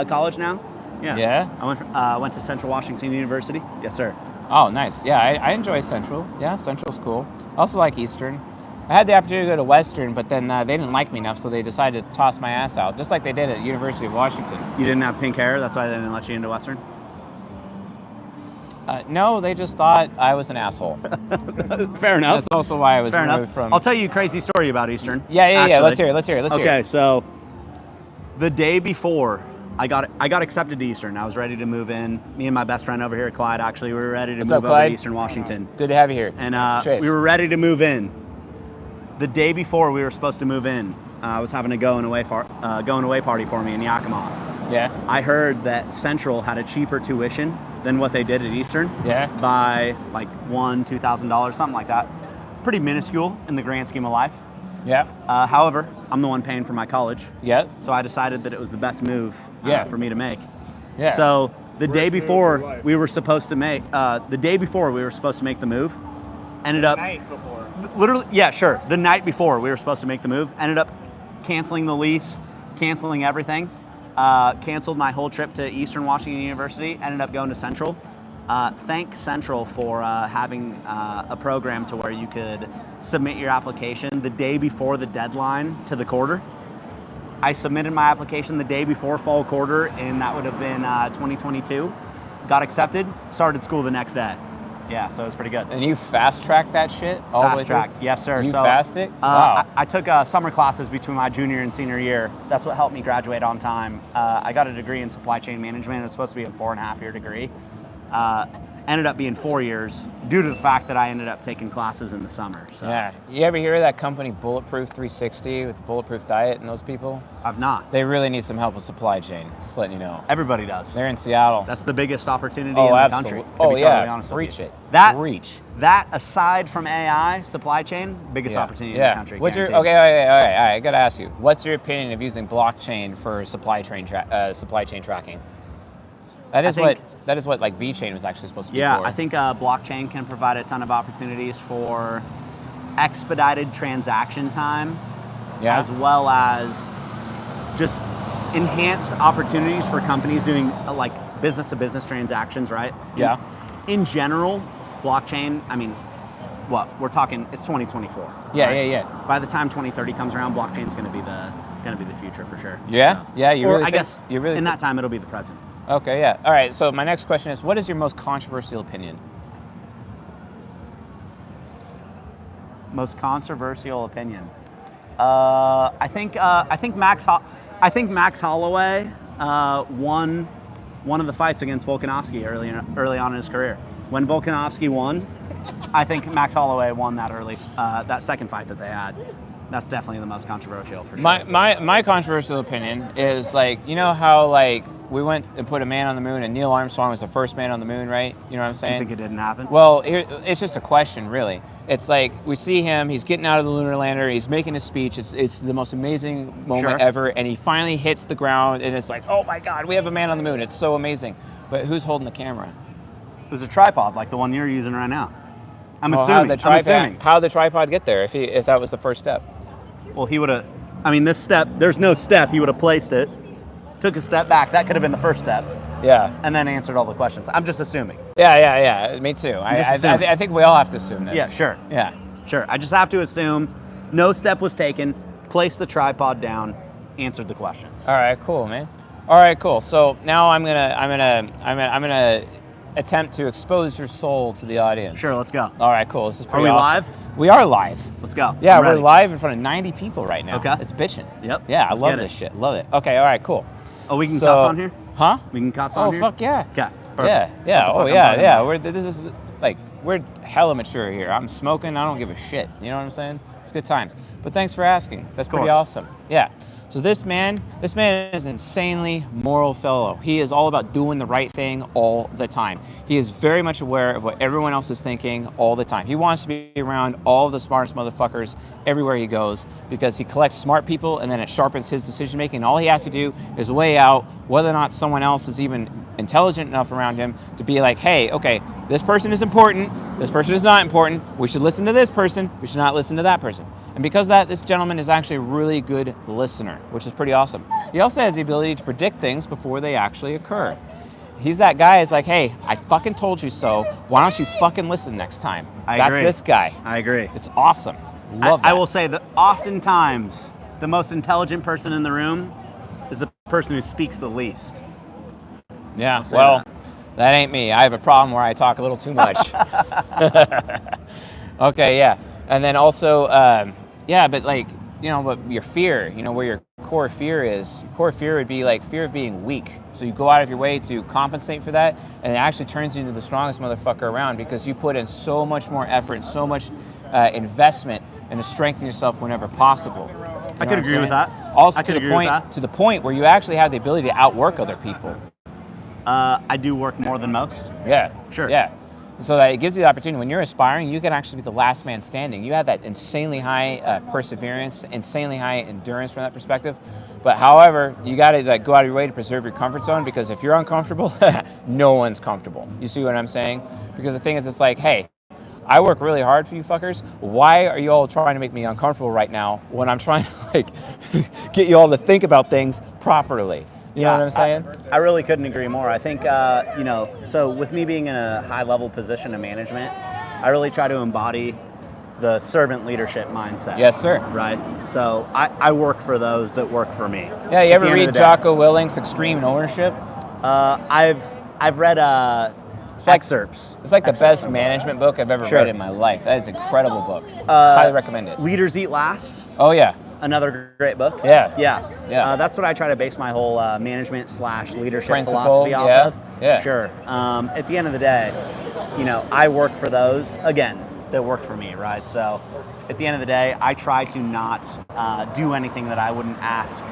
college now. Yeah. Yeah? I went to Central Washington University. Yes, sir. Oh, nice. Yeah, I enjoy Central. Yeah, Central's cool. I also like Eastern. I had the opportunity to go to Western, but then they didn't like me enough, so they decided to toss my ass out, just like they did at University of Washington. You didn't have pink hair. That's why they didn't let you into Western. No, they just thought I was an asshole. Fair enough. That's also why I was Fair removed enough. from. I'll tell you a crazy story about Eastern. Yeah. actually. Let's hear it. Okay, so the day before I got accepted to Eastern, I was ready to move in. Me and my best friend over here, Clyde, actually, we were ready to What's move up, over Clyde? to Eastern Washington. Good to have you here. And Chase. we were ready to move in. The day before we were supposed to move in, I was having a going away party for me in Yakima. Yeah. I heard that Central had a cheaper tuition than what they did at Eastern. Yeah. By like $2,000, something like that. Pretty minuscule in the grand scheme of life. Yeah. However, I'm the one paying for my college. Yeah. So I decided that it was the best move for me to make. Yeah. So the day move before for life. we were supposed to make the move, ended up literally, yeah, sure. The night before we were supposed to make the move, ended up canceling the lease, canceling everything, canceled my whole trip to Eastern Washington University, ended up going to Central. Thank Central for having a program to where you could submit your application the day before the deadline to the quarter. I submitted my application the day before fall quarter, and that would have been 2022. Got accepted, started school the next day. Yeah, so it was pretty good. And you fast tracked that shit all the way Fast track, through? yes, sir. You So, fast it? Wow. I took summer classes between my junior and senior year. That's what helped me graduate on time. I got a degree in supply chain management. It was supposed to be a 4.5-year degree. Ended up being 4 years due to the fact that I ended up taking classes in the summer. So. Yeah. You ever hear of that company Bulletproof 360 with the Bulletproof Diet and those people? I've not. They really need some help with supply chain, just letting you know. Everybody does. They're in Seattle. That's the biggest opportunity in the absolutely. country, to be totally honest Reach with you. it. Reach. That aside from AI, supply chain, biggest opportunity in the country. What's your guaranteed. okay? All right. I gotta ask you. What's your opinion of using blockchain for supply chain tracking? That is what like VeChain was actually supposed to be Yeah, for. I think blockchain can provide a ton of opportunities for expedited transaction time, as well as just enhanced opportunities for companies doing like business-to-business transactions, right? Yeah. In general, blockchain, I mean, we're talking, it's 2024. Yeah, right? yeah. By the time 2030 comes around, blockchain's going to be the future for sure. Yeah? So, Yeah, you or really I think- guess you really in think- that time it'll be the present. Okay, yeah. All right. So my next question is, what is your most controversial opinion? Most controversial opinion. I think Max Holloway won one of the fights against Volkanovski early on in his career. When Volkanovski won, I think Max Holloway won that second fight that they had. That's definitely the most controversial for sure. My controversial opinion is like, you know how like we went and put a man on the moon and Neil Armstrong was the first man on the moon, right? You know what I'm saying? You think it didn't happen? Well, it's just a question, really. It's like we see him, he's getting out of the lunar lander, he's making a speech, it's the most amazing moment ever, and he finally hits the ground and it's like, oh my God, we have a man on the moon. It's so amazing. But who's holding the camera? It was a tripod like the one you're using right now. I'm Well, assuming. How'd the tripod get there if that was the first step? Well, he would have, I mean, this step, there's no step. He would have placed it, took a step back. That could have been the first step. Yeah. And then answered all the questions. I'm just assuming. Yeah. Me too. I think we all have to assume this. Yeah, sure. Yeah. Sure. I just have to assume no step was taken, placed the tripod down, answered the questions. All right, cool, man. All right, cool. So now I'm gonna attempt to expose your soul to the audience. Sure, let's go. All right, cool. This is pretty Are we awesome. live? We are live. Let's go. Yeah, I'm we're ready. live in front of 90 people right now. Okay. It's bitching. Yep. Yeah, I Let's love get this it. shit. Love it. Okay, all right, cool. Oh, we can So- cuss on here? Huh? We can cuss on Oh, here? fuck yeah. Okay. Yeah, Perfect. yeah. What the Oh, fuck I'm yeah, talking yeah. about. This is like, we're hella mature here. I'm smoking. I don't give a shit. You know what I'm saying? It's good times. But thanks for asking. That's pretty course. awesome. Yeah. So this man is an insanely moral fellow. He is all about doing the right thing all the time. He is very much aware of what everyone else is thinking all the time. He wants to be around all the smartest motherfuckers everywhere he goes because he collects smart people and then it sharpens his decision making. All he has to do is weigh out whether or not someone else is even intelligent enough around him to be like, hey, okay, this person is important, this person is not important, we should listen to this person, we should not listen to that person. And because of that, this gentleman is actually a really good listener, which is pretty awesome. He also has the ability to predict things before they actually occur. He's that guy who's like, hey, I fucking told you so, why don't you fucking listen next time? I agree. That's this guy. I agree. It's awesome. Love that. I will say that oftentimes the most intelligent person in the room is the person who speaks the least. Yeah, say well, that ain't me. I have a problem where I talk a little too much. Okay, yeah. And then also, but like, you know, but your fear, you know, where your core fear is, your core fear would be like fear of being weak. So you go out of your way to compensate for that, and it actually turns you into the strongest motherfucker around because you put in so much more effort and so much investment into strengthening yourself whenever possible. You know I could what I'm agree with saying? that. Also, I could to agree with that. the point where you actually have the ability to outwork other people. I do work more than most. Yeah. Sure. Yeah. So that it gives you the opportunity when you're aspiring, you can actually be the last man standing. You have that insanely high perseverance, insanely high endurance from that perspective. But however, you got to like go out of your way to preserve your comfort zone because if you're uncomfortable, no one's comfortable. You see what I'm saying? Because the thing is, it's like, hey, I work really hard for you fuckers. Why are you all trying to make me uncomfortable right now when I'm trying to like get you all to think about things properly? You know what I'm saying? I really couldn't agree more. I think, so with me being in a high level position of management, I really try to embody the servant leadership mindset. Yes, sir. Right? So I work for those that work for me. Yeah, you At ever the end of read the day. Jocko Willink's Extreme Ownership? I've read excerpts. It's like the best management book I've ever Sure. read in my life. That is an incredible book. Highly recommend it. Leaders Eat Last. Oh yeah. Another great book. Yeah. Yeah. That's what I try to base my whole management / leadership Principle, philosophy off yeah, of. yeah. Sure. At the end of the day, you know, I work for those, again, that work for me, right? So at the end of the day, I try to not do anything that I wouldn't ask.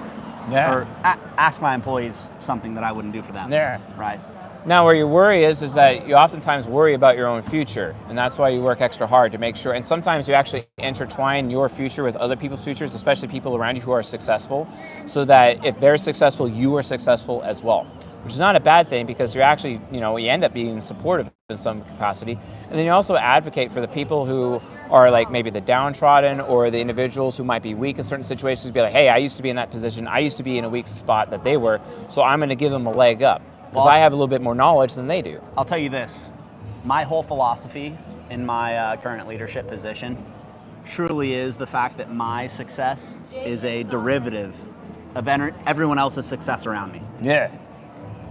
Yeah. Or ask my employees something that I wouldn't do for them. Yeah. Right. Now, where your worry is that you oftentimes worry about your own future, and that's why you work extra hard to make sure. And sometimes you actually intertwine your future with other people's futures, especially people around you who are successful, so that if they're successful, you are successful as well. Which is not a bad thing because you're actually, you know, you end up being supportive in some capacity, and then you also advocate for the people who are like maybe the downtrodden or the individuals who might be weak in certain situations. Be like, hey, I used to be in that position. I used to be in a weak spot that they were, so I'm going to give them a leg up. Because I have a little bit more knowledge than they do. I'll tell you this. My whole philosophy in my current leadership position truly is the fact that my success is a derivative of everyone else's success around me. Yeah.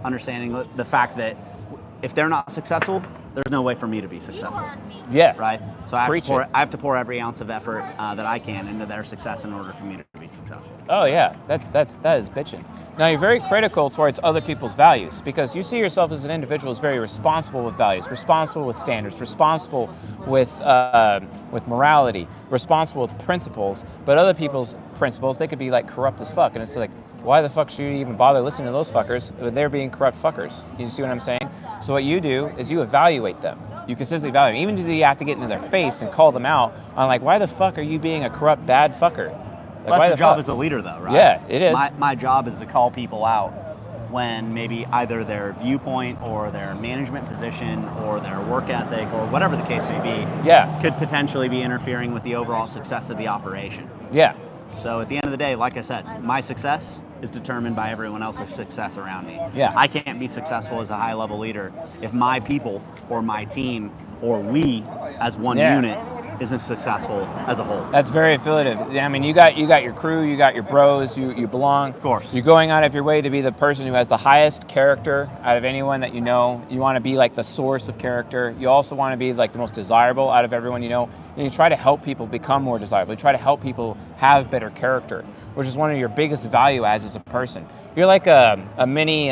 Understanding the fact that if they're not successful, there's no way for me to be successful. Yeah. Right? So I Preach it. have to pour every ounce of effort that I can into their success in order for me to be successful. Oh yeah, that is bitching. Now you're very critical towards other people's values because you see yourself as an individual as very responsible with values, responsible with standards, responsible with morality, responsible with principles. But other people's principles, they could be like corrupt as fuck, and it's like, why the fuck should you even bother listening to those fuckers? They're being corrupt fuckers. You see what I'm saying? So what you do is you evaluate them. You consistently evaluate them. Even if you have to get into their face and call them out on like, why the fuck are you being a corrupt, bad fucker? Like, Well, that's the job fuck? as a leader, though, right? Yeah, it is. My job is to call people out when maybe either their viewpoint or their management position or their work ethic or whatever the case may be could potentially be interfering with the overall success of the operation. Yeah. So at the end of the day, like I said, my success is determined by everyone else's success around me. Yeah. I can't be successful as a high-level leader if my people or my team or we as one unit isn't successful as a whole. That's very affiliative. I mean, you got your crew, you got your bros, you belong. Of course. You're going out of your way to be the person who has the highest character out of anyone that you know. You want to be like the source of character. You also want to be like the most desirable out of everyone you know. And you try to help people become more desirable. You try to help people have better character, which is one of your biggest value adds as a person. You're like a mini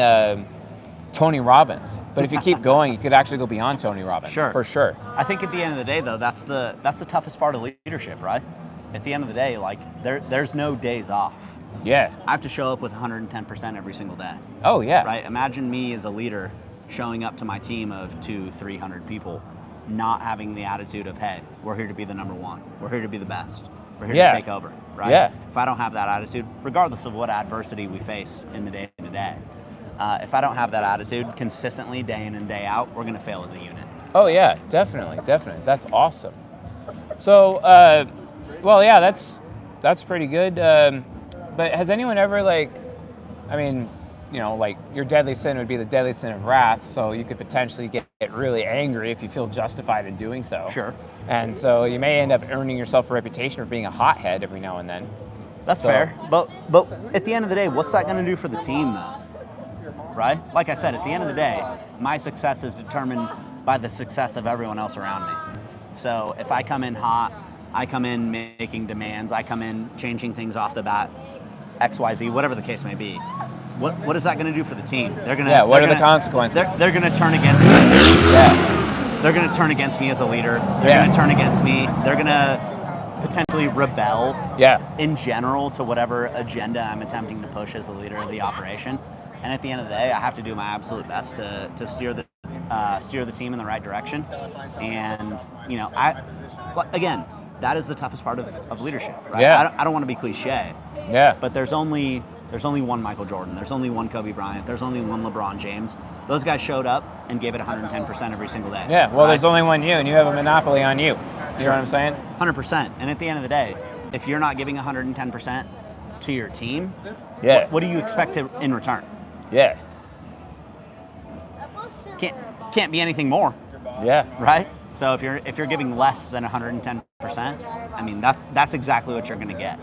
Tony Robbins, but if you keep going, you could actually go beyond Tony Robbins. Sure. For sure. I think at the end of the day, though, that's the toughest part of leadership, right? At the end of the day, like there's no days off. Yeah. I have to show up with 110% every single day. Oh yeah. Right? Imagine me as a leader showing up to my team of 200-300 people, not having the attitude of, hey, we're here to be the number one. We're here to be the best. We're here to take over, right? Yeah. If I don't have that attitude, regardless of what adversity we face in the day-to-day, if I don't have that attitude consistently day in and day out, we're going to fail as a unit. Oh yeah, definitely. That's awesome. So, well, yeah, that's pretty good. But has anyone ever like, I mean, you know, like your deadly sin would be the deadly sin of wrath, so you could potentially get really angry if you feel justified in doing so. Sure. And so you may end up earning yourself a reputation for being a hothead every now and then. That's fair. But at the end of the day, what's that going to do for the team, though? Right? Like I said, at the end of the day, my success is determined by the success of everyone else around me. So if I come in hot, I come in making demands, I come in changing things off the bat, XYZ, whatever the case may be. What is that going to do for the team? They're going to. Yeah. What are the consequences? They're going to turn against me. Yeah. They're going to turn against me as a leader. They're going to turn against me. They're going to potentially rebel. Yeah. In general to whatever agenda I'm attempting to push as the leader of the operation. And at the end of the day, I have to do my absolute best to steer the team in the right direction. And you know, again, that is the toughest part of leadership. Right? Yeah. I don't want to be cliche. Yeah. But there's only one Michael Jordan. There's only one Kobe Bryant. There's only one LeBron James. Those guys showed up and gave it 110% every single day. Yeah. Well, right? there's only one you, and you have a monopoly on you. You know what I'm saying? 100%. And at the end of the day, if you're not giving 110% to your team, what do you expect in return? Yeah. Can't be anything more. Yeah. Right? So if you're giving less than 110%, I mean that's exactly what you're going to get.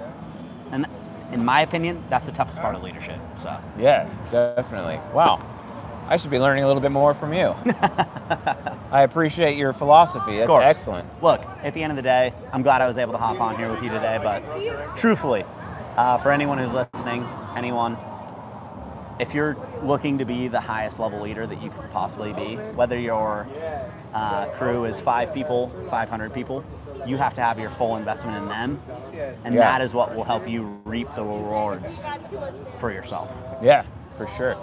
And in my opinion, that's the toughest part of leadership. So yeah, definitely. Wow. I should be learning a little bit more from you. I appreciate your philosophy. That's excellent. Look, at the end of the day, I'm glad I was able to hop on here with you today, but truthfully, for anyone who's listening, if you're looking to be the highest level leader that you could possibly be, whether your crew is 5 people, 500 people, you have to have your full investment in them, and that is what will help you reap the rewards for yourself. Yeah, for sure.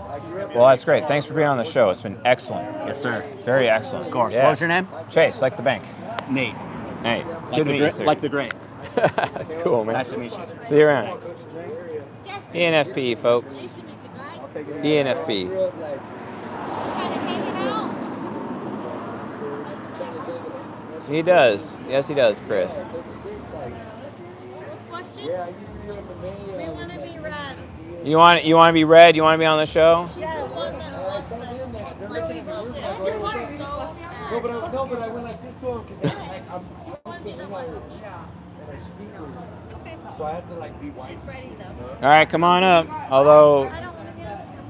Well, that's great. Thanks for being on the show. It's been excellent. Yes, sir. Very excellent. Of course. Yeah. What was your name? Chase, like the bank. Nate. Hey, Like good to meet you, sir. Like the great. Cool, man. Nice to meet you. See you around. ENFP, folks. ENFP. He does. Yes, he does, Chris. Yeah, I used to be on the main. We want to be red. You want to be red? You want to be on the show? She's the one that loves this. Really loved it. It was so bad. No, but I went like this to him because I'm feeling and I speak with her. Okay. So I have to like be white. She's ready though. All right, come on up. Although I don't want to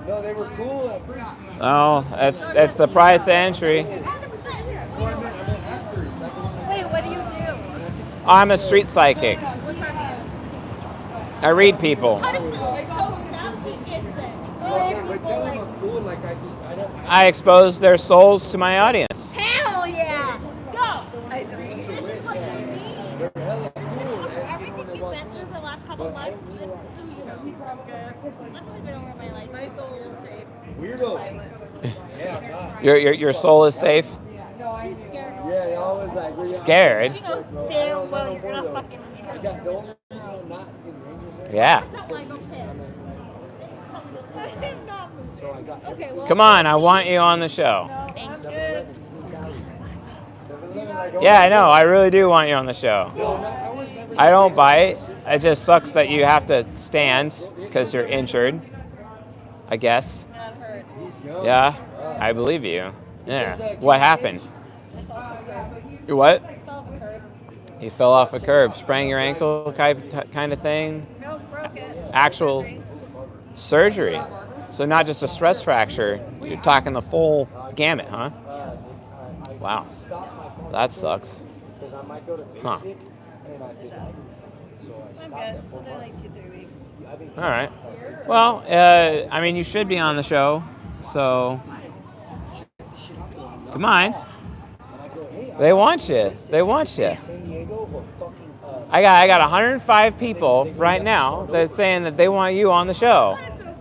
be No, they were cool at first. Oh, that's the price of entry. 100%. Wait, what do you do? I'm a street psychic. What's that mean? I read people. How does it go? Now he gets it. Okay, but tell them I'm cool. Like I don't. I expose their souls to my audience. Hell yeah! Go! This is what you need. They're hella cool. Everything you've been through the last couple months, this is who you know. I'm not even over my life. My soul is safe. Weirdos. Yeah, I'm not. Your soul is safe. She's scared. Yeah, they always like. Scared? She knows damn well you're gonna fucking I got the only reason I'm not in Rangers right Yeah. Not like no shit. I'm not moving. So I got Okay, well. Come on, I want you on the show. Thank you. 7-Eleven. I don't. Yeah, I know. I really do want you on the show. No, I was never. I don't bite. It just sucks that you have to stand because you're injured, I guess. That hurts. He's young. Yeah, I believe you. Yeah. What happened? You what? Fell off a curb. You fell off a curb, sprang your ankle kind of thing? No, broke it. Actual surgery. So not just a stress fracture. You're talking the full gamut, huh? Wow. That sucks. Because I might go to basic Huh. and I did like. So I I'm stopped good. at 4 They're like months. 2-3 weeks. I've been All right. Well, I mean, you should be on the show. So come on. And I go, hey, They want you. They want you. San Diego or fucking. I got 105 people right now that's saying that they want you on the show.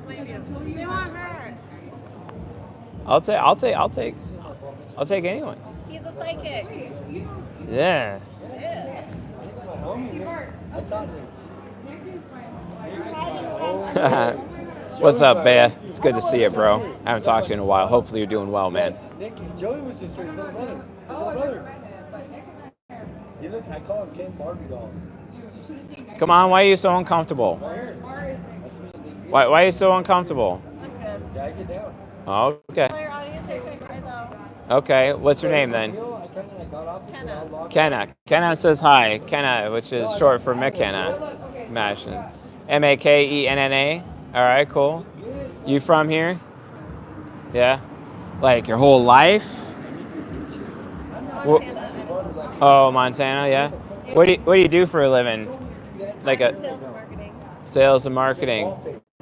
They want her. I'll take anyone. He's a psychic. Yeah. It's my homie, man. I taught him. What's up, Bea? It's good to see you, bro. I haven't talked to you in a while. Hopefully you're doing well, man. Nick, Joey was just his little brother. His little brother. He looks. I call him Ken Barbie doll. Come on, why are you so uncomfortable? Why are you so uncomfortable? Yeah, I get down. Oh, okay. Tell your audience I said hi though. Okay, what's your name then? I kind of got off. Kenna. Kenna. Kenna says hi. Kenna, which is short for McKenna. Imagine. MAKENNA. All right, cool. You from here? Yeah. Like your whole life? Oh, Montana. Yeah. What do you do for a living? Like a Sales and marketing. sales and marketing.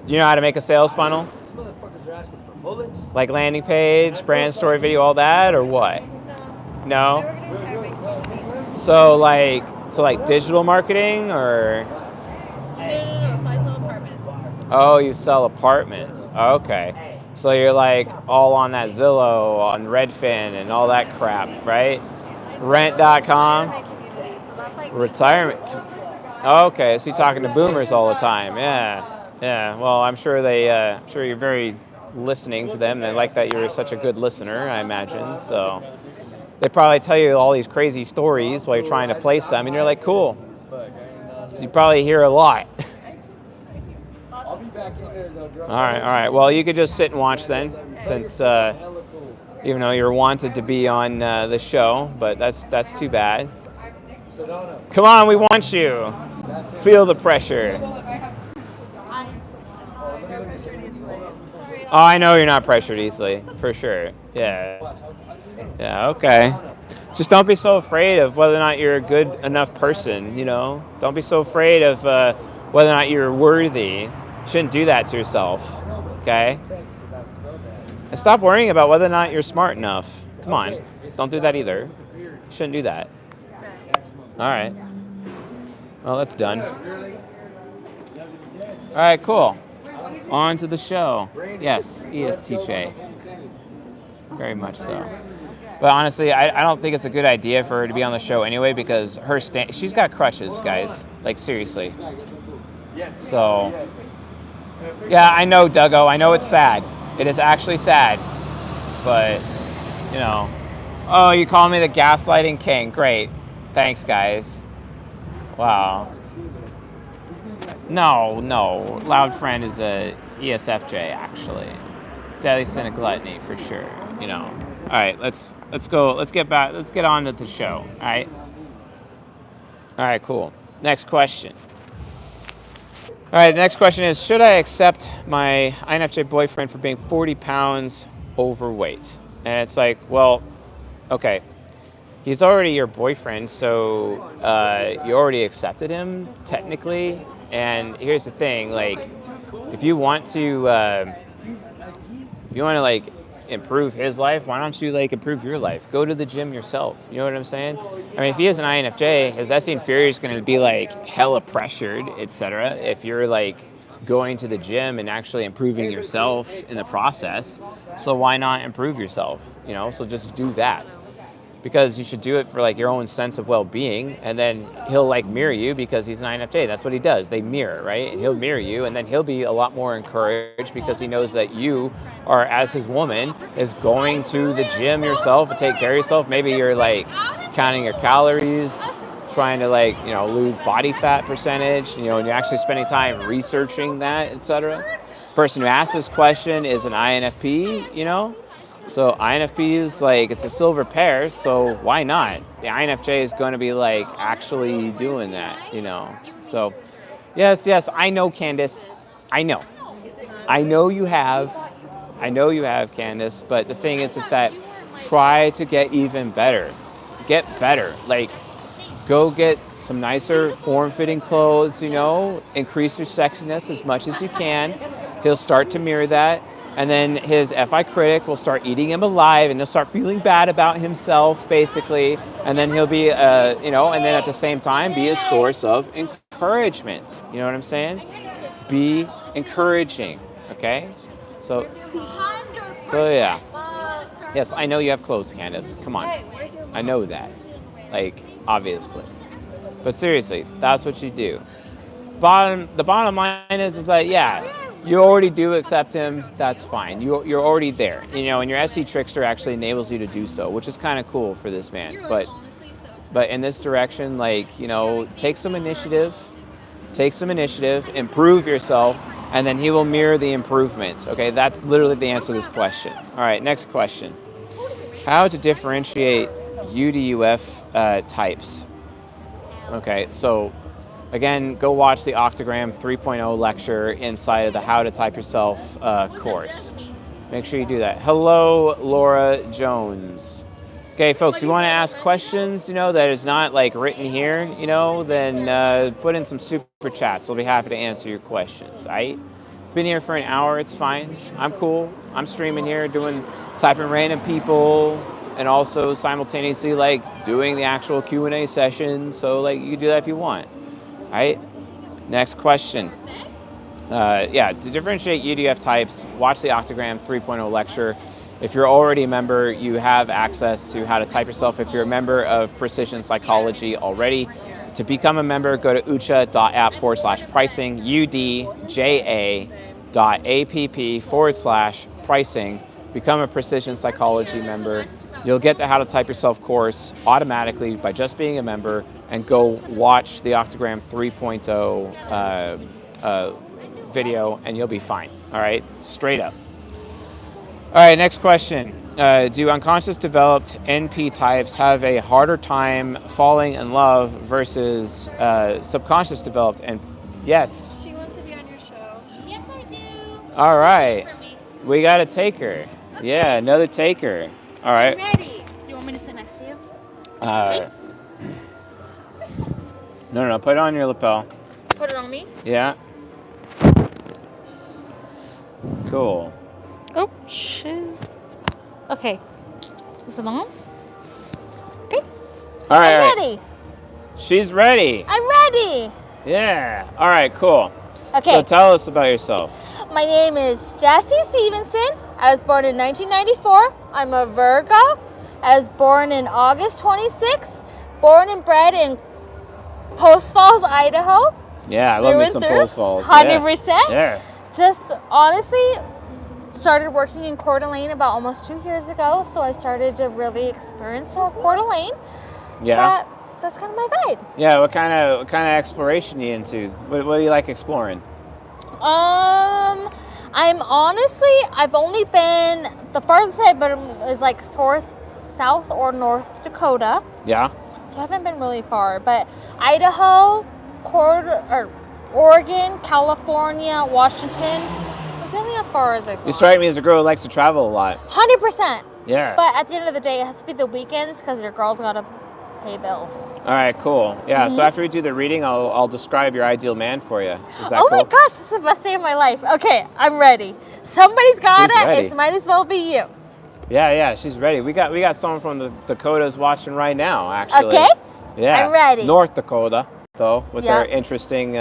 Do you know how to make a sales funnel? These motherfuckers are asking for bullets. Like landing page, brand story video, all that, or what? No. No. They were gonna try making. So like digital marketing or? No. So I sell apartments. Oh, you sell apartments. Okay. So you're like all on that Zillow, on Redfin, and all that crap, right? Rent.com. My community. So that's like Retirement. Okay, so you're talking to boomers all the time. Yeah. Yeah. Well, I'm sure I'm sure you're very listening to them. They like that you're such a good listener, I imagine. So they probably tell you all these crazy stories while you're trying to place them, and you're like, cool. So you probably hear a lot. I'll be back in there though, bro. All right. Well, you could just sit and watch then, since even though you're wanted to be on the show, but that's too bad. Sedona. Come on, we want you. Feel the pressure. Oh, I know you're not pressured easily, for sure. Yeah. Yeah. Okay. Just don't be so afraid of whether or not you're a good enough person. You know, don't be so afraid of whether or not you're worthy. You shouldn't do that to yourself. Okay. And stop worrying about whether or not you're smart enough. Come on. Don't do that either. You shouldn't do that. All right. Well, that's done. All right, cool. On to the show. Yes, ESTJ. Very much so. But honestly, I don't think it's a good idea for her to be on the show anyway because she's got crushes, guys. Like, seriously. So, yeah, I know, Duggo. I know it's sad. It is actually sad. But, you know. Oh, you call me the gaslighting king. Great. Thanks, guys. Wow. No. Loud Friend is a ESFJ, actually. Deadly Sin and Gluttony, for sure. You know. All right, let's go. Let's get on to the show. All right. All right, cool. Next question. right, the next question is, should I accept my INFJ boyfriend for being 40 pounds overweight? And it's like, well, okay, he's already your boyfriend, so you already accepted him, technically. And here's the thing, like, if you want to, like, improve his life, why don't you, like, improve your life? Go to the gym yourself, you know what I'm saying? I mean, if he is an INFJ, his SE inferior is going to be, like, hella pressured, etc. If you're, like, going to the gym and actually improving yourself in the process, so why not improve yourself, you know? So just do that. Because you should do it for, like, your own sense of well-being, and then he'll, like, mirror you because he's an INFJ. That's what he does. They mirror, right? And he'll mirror you, and then he'll be a lot more encouraged because he knows that you are, as his woman, is going to the gym yourself and take care of yourself. Maybe you're, like, counting your calories, trying to, like, you know, lose body fat percentage, you know, and you're actually spending time researching that, etc. Person who asked this question is an INFP, you know? So INFP is, like, it's a silver pair, so why not? The INFJ is going to be, like, actually doing that, you know? So, yes, I know, Candace. I know you have, Candace, but the thing is that try to get even better. Get better. Like, go get some nicer form-fitting clothes, you know? Increase your sexiness as much as you can. He'll start to mirror that. And then his FI critic will start eating him alive, and he'll start feeling bad about himself, basically. And then he'll be, you know, and then at the same time, be a source of encouragement. You know what I'm saying? Be encouraging, okay? So yeah. Yes, I know you have clothes, Candace. Come on. I know that. Like, obviously. But seriously, that's what you do. The bottom line is that, yeah, you already do accept him, that's fine. You're already there, you know, and your SE Trickster actually enables you to do so, which is kind of cool for this man. But in this direction, like, you know, take some initiative, improve yourself, and then he will mirror the improvements, okay? That's literally the answer to this question. All right, next question. How to differentiate UDUF types. Okay, so again, go watch the Octogram 3.0 lecture inside of the How to Type Yourself course. Make sure you do that. Hello, Laura Jones. Okay, folks, you want to ask questions, you know, that is not, like, written here, you know, then put in some super chats. I'll be happy to answer your questions, all right? Been here for an hour, it's fine. I'm cool. I'm streaming here, typing random people, and also simultaneously, like, doing the actual Q&A session. So, like, you can do that if you want. All right, next question. Yeah, to differentiate UDF types, watch the Octogram 3.0 lecture. If you're already a member, you have access to How to Type Yourself. If you're a member of Precision Psychology already, to become a member, go to ucha.app/pricing, udja.app/pricing. Become a Precision Psychology member. You'll get the How to Type Yourself course automatically by just being a member, and go watch the Octogram 3.0 video, and you'll be fine. All right, straight up. All right, next question. Do unconscious developed NP types have a harder time falling in love versus subconscious developed? And yes. She wants to be on your show. Yes, I do. All right. We got to take her. Yeah, another taker. All right. I'm ready. You want me to sit next to you? No. Put it on your lapel. Put it on me? Yeah. Cool. Oh, shoes. Okay. Is it on? Okay. All right. I'm ready. She's ready. I'm ready. Yeah. All right, cool. Okay. So tell us about yourself. My name is Jessie Stevenson. I was born in 1994. I'm a Virgo. I was born in August 26th. Born and bred in Post Falls, Idaho. Yeah, I love me some Post Falls. 100%. Yeah. Just honestly started working in Coeur d'Alene about almost 2 years ago. So I started to really experience Coeur d'Alene. Yeah. But that's kind of my vibe. Yeah, what kind of exploration are you into? What do you like exploring? I've only been, the farthest I've been is like South or North Dakota. Yeah. So I haven't been really far, but Idaho, Oregon, California, Washington. It's only how far is it? You strike me as a girl who likes to travel a lot. 100%. Yeah. But at the end of the day, it has to be the weekends because your girl's got to pay bills. All right, cool. Yeah, so after we do the reading, I'll describe your ideal man for you. Is that Oh cool? my gosh, this is the best day of my life. Okay, I'm ready. Somebody's got She's it. ready. It might as well be you. Yeah, she's ready. We got someone from the Dakotas watching right now, actually. Okay. Yeah. I'm ready. North Dakota, though, with Yeah. their interesting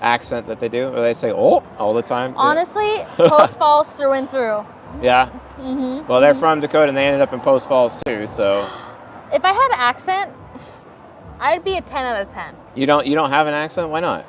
accent that they do, where they say "oh" all the time. Honestly, Post Falls through and through. Yeah. Well, they're from Dakota, and they ended up in Post Falls too. So If I had an accent, I'd be a 10 out of 10. you don't have an accent? Why not?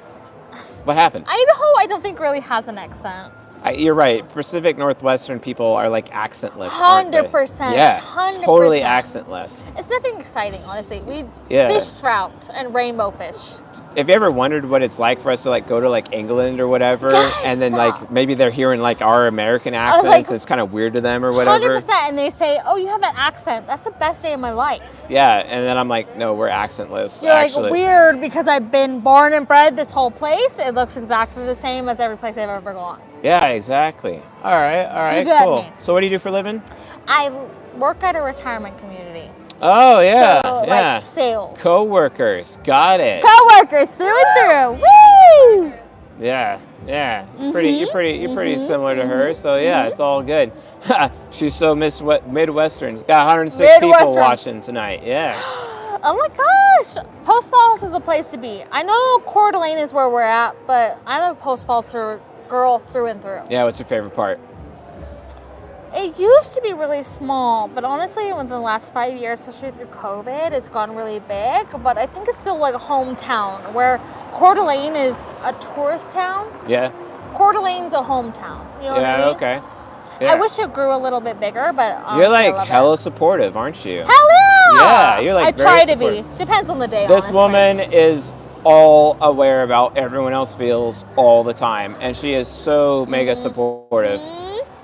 What happened? Idaho, I don't think really has an accent. You're right. Pacific Northwestern people are like accentless. aren't they? 100%. Yeah. 100%. Totally accentless. It's nothing exciting, honestly. We Yeah. fish trout and rainbow fish. Have you ever wondered what it's like for us to like go to like England or whatever, Yes! and then like maybe they're hearing like our American was accents, like, and it's kind of weird to them or whatever. 100%. And they say, oh, you have an accent. That's the best day of my life. Yeah, and then I'm like, no, we're accentless. You're actually. like, weird, because I've been born and bred this whole place. It looks exactly the same as every place I've ever gone. Yeah, exactly. All right, You got cool. me. So what do you do for a living? I work at a retirement community. Oh yeah, So, yeah. like sales. Co-workers, got it. Co-workers through and through. Woo! Yeah. You're pretty similar to her. So yeah, it's all good. She's so Midwestern. Got 106 people Midwestern. watching tonight. Yeah. Oh my gosh! Post Falls is a place to be. I know Coeur d'Alene is where we're at, but I'm a Post Falls girl through and through. Yeah. What's your favorite part? It used to be really small, but honestly, within the last 5 years, especially through COVID, it's gone really big. But I think it's still like a hometown, where Coeur d'Alene is a tourist town. Yeah. Coeur d'Alene's a hometown. You know what I mean? Okay. Yeah. I wish it grew a little bit bigger, but honestly, You're like I love hella supportive, aren't you? it. Hell yeah! Yeah, you're like I very try to supportive. be. Depends on the day. This honestly. woman is all aware about everyone else feels all the time, and she is so mega supportive.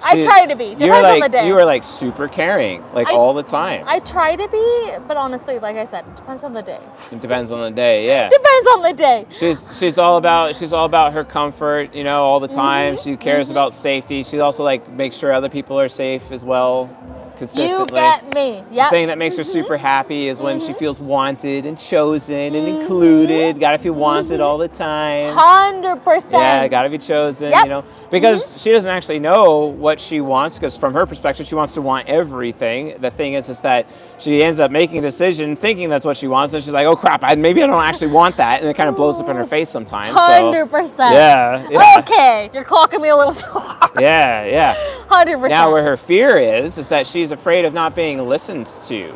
I try to be. You're Depends like on the day. you are like super caring, like all the time. I try to be, but honestly, like I said, it depends on the day. It depends on the day. Yeah. Depends on the day. She's all about her comfort, you know, all the time. She cares about safety. She also like makes sure other people are safe as well, consistently. You get me. The Yep. thing that makes her super happy is when she feels wanted and chosen and included. Gotta feel wanted all the time. 100%. Yeah, gotta be chosen, Yep. you know, because she doesn't actually know what she wants, because from her perspective, she wants to want everything. The thing is that she ends up making a decision thinking that's what she wants, and she's like, oh crap, maybe I don't actually want that, and it kind of blows up in her face sometimes. 100%. Yeah. Okay, you're clocking me a little too hard. Yeah. 100%. Now, where her fear is that she's afraid of not being listened to.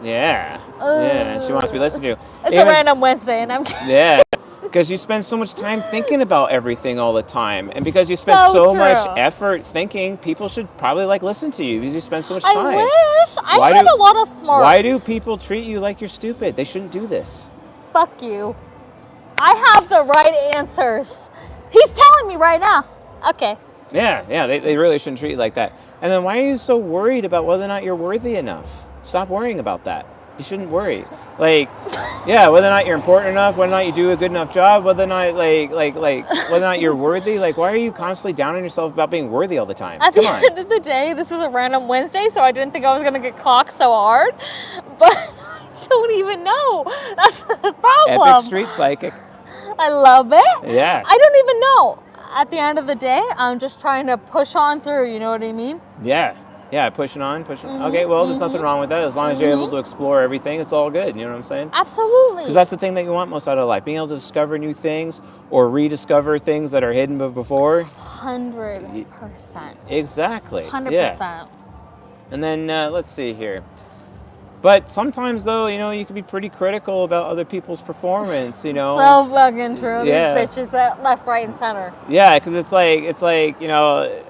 Yeah. Yeah, she wants to be listened to. It's a random Wednesday, and I'm kidding. Yeah. Because you spend so much time thinking about everything all the time. And because you spend So so much true. effort thinking, people should probably like listen to you because you spend so much time. I wish. I Why have do- a lot of smarts. Why do people treat you like you're stupid? They shouldn't do this. Fuck you. I have the right answers. He's telling me right now. Okay. Yeah, they really shouldn't treat you like that. And then why are you so worried about whether or not you're worthy enough? Stop worrying about that. You shouldn't worry. Like, yeah, whether or not you're important enough, whether or not you do a good enough job, whether or not whether or not you're worthy. Like, why are you constantly down on yourself about being worthy all the time? At Come the on. end of the day, this is a random Wednesday, so I didn't think I was going to get clocked so hard. But I don't even know. That's the problem. Epic street psychic. I love it. Yeah. I don't even know. At the end of the day, I'm just trying to push on through, you know what I mean? Yeah, pushing on. Okay, well, there's nothing wrong with that. As long as you're able to explore everything, it's all good. You know what I'm saying? Absolutely. Because that's the thing that you want most out of life. Being able to discover new things or rediscover things that are hidden before. 100%. Exactly. 100%. Yeah. And then, let's see here. But sometimes, though, you know, you can be pretty critical about other people's performance, you know? So fucking true. Yeah. These bitches at left, right, and center. Yeah, because it's like, you know,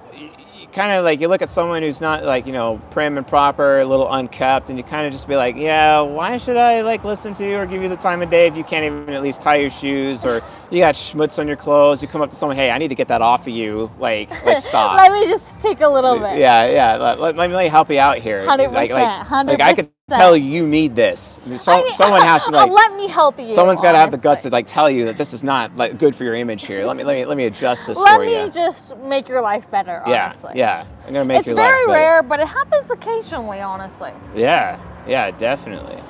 kind of like you look at someone who's not like, you know, prim and proper, a little unkept, and you kind of just be like, yeah, why should I like listen to you or give you the time of day if you can't even at least tie your shoes, or you got schmutz on your clothes? You come up to someone, hey, I need to get that off of you, like stop. Let me just take a little bit. Yeah. Let me help you out here. 100%, Like I could tell you need this. Someone has to like. Let me help you. Someone's got to have the honestly. guts to like tell you that this is not like good for your image here. Let me adjust this Let for you. me just make your life better, honestly. Yeah. I'm gonna make It's your life very better. rare, but it happens occasionally, honestly. Yeah, definitely.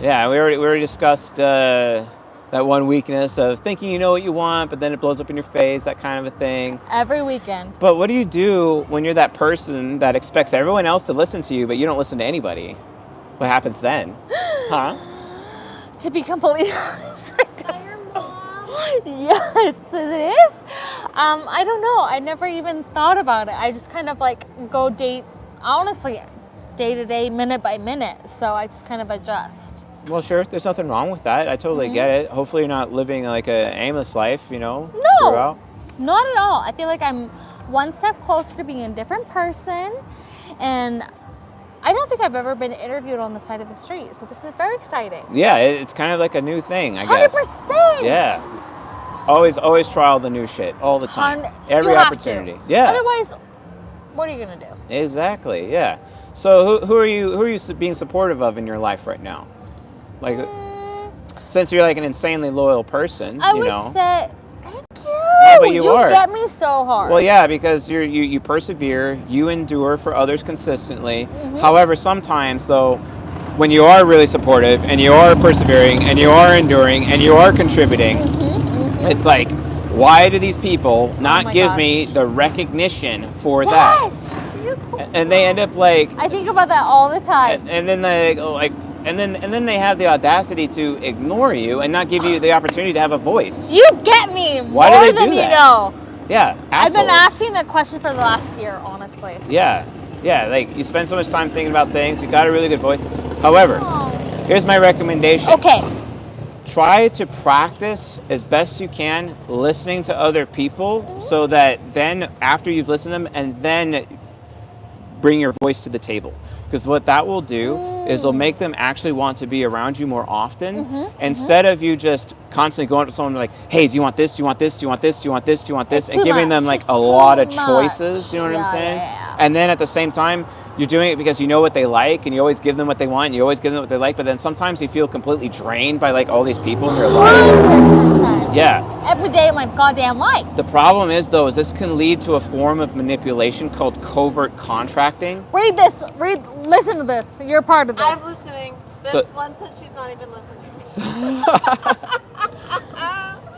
Yeah, we already discussed that one weakness of thinking you know what you want, but then it blows up in your face, that kind of a thing. Every weekend. But what do you do when you're that person that expects everyone else to listen to you, but you don't listen to anybody? What happens then? Huh? To be completely honest, yes, it is. I don't know. I never even thought about it. I just kind of like go honestly, day to day, minute by minute. So I just kind of adjust. Well, sure. There's nothing wrong with that. I totally get it. Hopefully, you're not living like an aimless life, No, throughout. not at all. I feel like I'm one step closer to being a different person, and I don't think I've ever been interviewed on the side of the street. So this is very exciting. Yeah, it's kind of like a new thing, I guess. 100%. Yeah. Always try all the new shit all the time. Every you have opportunity. to. Yeah. Otherwise, what are you gonna do? Exactly. Yeah. So who are you being supportive of in your life right now? Like, since you're like an insanely loyal person, I you would know. say, thank you. Yeah, but you are. get me so hard. Well, yeah, because you persevere, you endure for others consistently. Mm-hmm. However, sometimes though, when you are really supportive and you are persevering and you are enduring and you are contributing, it's like, why do these people not my give me gosh. the recognition for that? Yes. She is And they end up like, I think about that all the time. and then they like. And then they have the audacity to ignore you and not give you the opportunity to have a voice. You get me Why more do they than do you that? know. Yeah, I've been assholes. asking that question for the last year, honestly. Yeah, like you spend so much time thinking about things. You got a really good voice. However, Oh. here's my recommendation. Okay. Try to practice as best you can listening to other people, so that then after you've listened to them, and then bring your voice to the table. Because what that will do is it'll make them actually want to be around you more often, instead of you just constantly going up to someone like, hey, do you want this? Do you want this? Do you want this? Do you want this? Do you want this? It's And too giving much. them like It's a too lot of much. choices, you know what I'm Yeah, saying? yeah. And then at the same time, you're doing it because you know what they like, and you always give them what they want, and you always give them what they like, but then sometimes you feel completely drained by like all these people in your life. 100%. Yeah. Every day of my goddamn life. The problem is though, is this can lead to a form of manipulation called covert contracting. Listen to this. You're part of this. I'm listening. So- That's one since she's not even listening.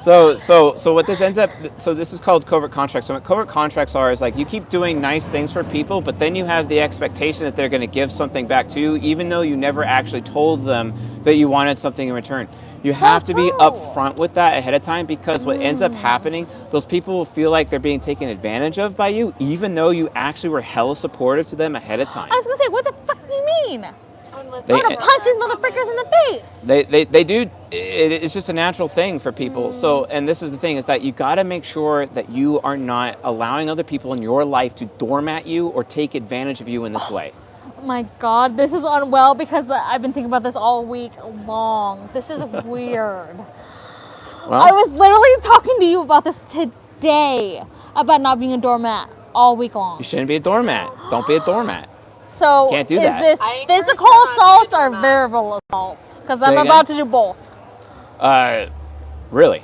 So what this ends up, so this is called covert contracts. So what covert contracts are is like you keep doing nice things for people, but then you have the expectation that they're going to give something back to you, even though you never actually told them that you wanted something in return. You So have to be true. upfront with that ahead of time, because what ends up happening, those people will feel like they're being taken advantage of by you, even though you actually were hella supportive to them ahead of time. I was gonna say, what the fuck do you mean? I'm listening. They- I'm gonna punch these motherfuckers in the face. They do. It's just a natural thing for people. So, and this is the thing, is that you got to make sure that you are not allowing other people in your life to doormat you or take advantage of you in this way. Oh my God, this is unwell because I've been thinking about this all week long. This is weird. Well, I was literally talking to you about this today, about not being a doormat all week long. you shouldn't be a doormat. Don't be a doormat. So Can't do is that. this I encourage physical you not to be a assaults or doormat. verbal assaults? Because Say I'm again? about to do both. Really?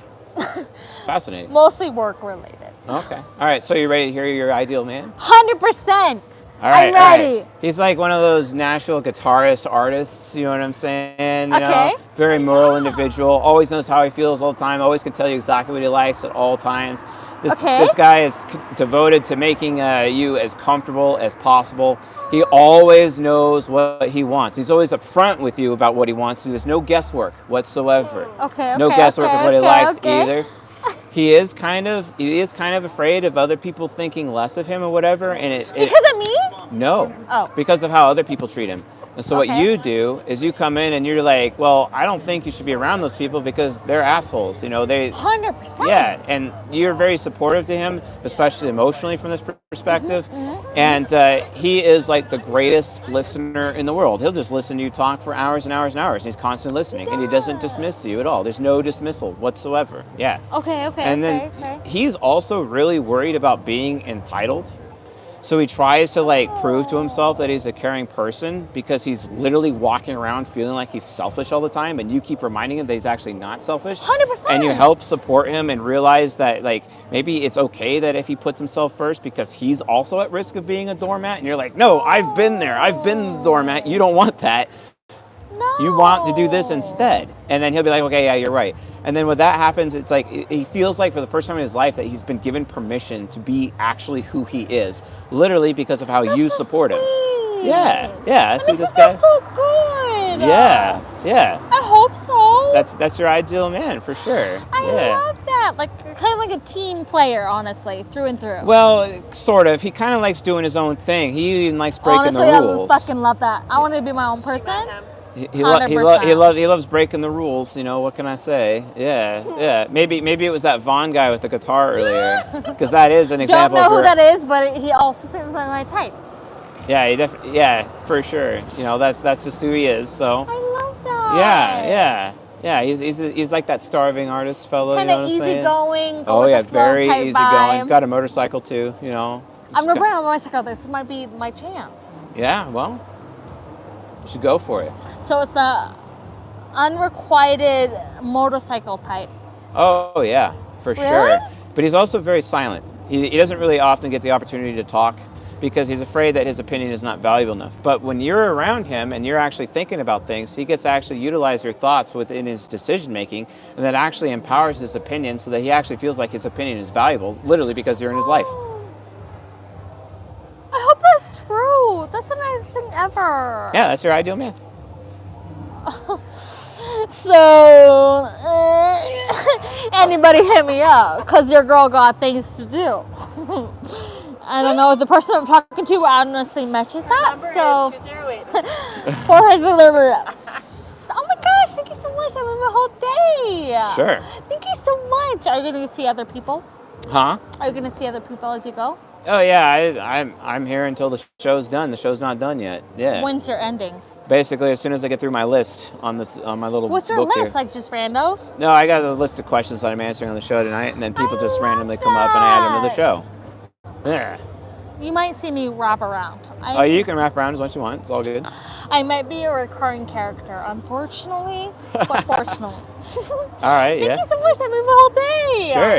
Fascinating. Mostly work related. Okay. All right. So you ready to hear your ideal man? 100%. All right. I'm all right. ready. He's like one of those Nashville guitarist artists. You know what I'm saying? You Okay. know, very moral individual. Always knows how he feels all the time. Always can tell you exactly what he likes at all times. Okay. This guy is devoted to making you as comfortable as possible. He always knows what he wants. He's always upfront with you about what he wants. So there's no guesswork whatsoever. Okay, No okay, guesswork okay, of what he okay, likes okay. either. He is kind of afraid of other people thinking less of him or whatever, and it Because of me? no, Oh. because of how other people treat him. And so what Okay. you do is you come in and you're like, well, I don't think you should be around those people because they're assholes. You know, they 100%. yeah, and you're very supportive to him, especially emotionally from this perspective. And he is like the greatest listener in the world. He'll just listen to you talk for hours and hours and hours. He's constantly listening, and he doesn't dismiss you at all. There's no dismissal whatsoever. Yeah. Okay, And then okay. he's also really worried about being entitled. So he tries to like prove to himself that he's a caring person because he's literally walking around feeling like he's selfish all the time, and you keep reminding him that he's actually not selfish. 100%. And you help support him and realize that like maybe it's okay that if he puts himself first because he's also at risk of being a doormat, and you're like, no, I've been there. I've been the doormat. You don't want that. No. You want to do this instead. And then he'll be like, okay, yeah, you're right. And then when that happens, it's like he feels like for the first time in his life that he's been given permission to be actually who he is, literally because of how you so support him. sweet. Yeah. See And this this guy? is so good. Yeah. I hope so. That's your ideal man for sure. I love that. Like kind of like a team player, honestly, through and through. Well, sort of. He kind of likes doing his own thing. He even likes breaking honestly, the rules. I fucking love that. I want to be my own person. He 100%. loves breaking the rules. You know, what can I say? Yeah. Maybe it was that Vaughn guy with the guitar earlier, because that is an Don't example. know who that is, but he also seems like my type. Yeah, for sure. You know, that's just who he is. So I love that. yeah. He's like that starving artist fellow. Kind you know of what I'm saying? easygoing. Oh yeah, very type easygoing. vibe. Got a motorcycle too. You know. I'm gonna bring on a motorcycle. This might be my chance. Yeah, well, you should go for it. So it's the unrequited motorcycle type. Oh yeah, for Really? sure. But he's also very silent. He doesn't really often get the opportunity to talk because he's afraid that his opinion is not valuable enough. But when you're around him and you're actually thinking about things, he gets to actually utilize your thoughts within his decision making, and that actually empowers his opinion so that he actually feels like his opinion is valuable, literally because you're in his life. I hope that's true. That's the nicest thing ever. Yeah, that's your ideal man. So, anybody hit me up because your girl got things to do. I don't know if the person I'm talking to honestly matches that. So, oh my gosh, thank you so much. I'm in my whole day. Sure. Thank you so much. Are you going to see other people? Huh? Are you going to see other people as you go? Oh yeah, I'm here until the show's done. The show's not done yet. Yeah. When's your ending? Basically, as soon as I get through my list on my little What's your book list? here. Like just randos? No, I got a list of questions that I'm answering on the show tonight, and then people just randomly come up and I add them to the show. Yeah. You might see me wrap around. Oh, you can wrap around as much as you want. It's all good. I might be a recurring character, unfortunately, but fortunately. All right, Thank you so much. I moved my whole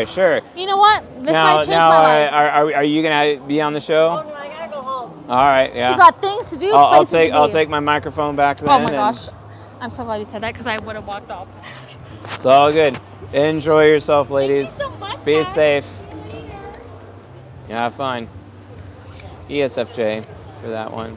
day. Sure. You know what? This now, might change my life. Are you gonna be on the show? Oh, no, I gotta go home. All right, yeah. She got things to do. I'll places to take be. my microphone back then. Oh my and gosh. I'm so glad you said that because I would have walked off. It's all good. Enjoy yourself, ladies. Thank you so much, Be guys. safe. Yeah, have fun. ESFJ for that one.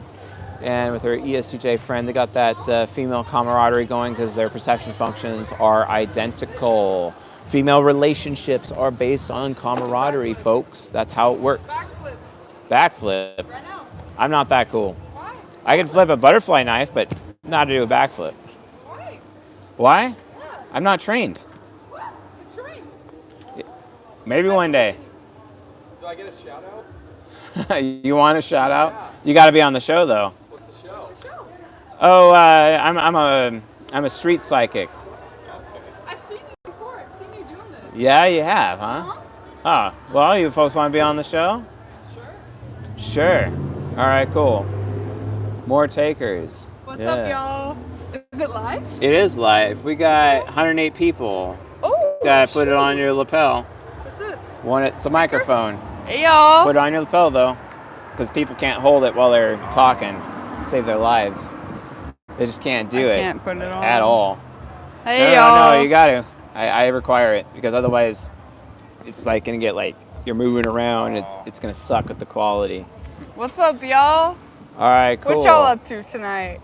And with her ESTJ friend, they got that female camaraderie going because their perception functions are identical. Female relationships are based on camaraderie, folks. That's how it works. Backflip. Right now. I'm not that cool. Why? I can flip a butterfly knife, but not to do a backflip. Why? Why? Yeah. I'm not trained. It's right. Maybe one day. Do I get a shout out? You want a shout out? You got to be on the show, though. What's the show? Oh, I'm a street psychic. I've seen you before. I've seen you doing this. Yeah, you have, huh? Oh, well, you folks want to be on the show? Sure. All right, cool. More takers. What's up, y'all? Is it live? It is live. We got 108 people. Oh. Got to put it on your lapel. What's this? It's a microphone. Hey, y'all. Put it on your lapel, though, because people can't hold it while they're talking. Save their lives. They just can't do it. Can't put it on. At all. Hey, No, y'all. you got to. I require it because otherwise it's like going to get like you're moving around. It's going to suck with the quality. What's up, y'all? All right, cool. What y'all up to tonight?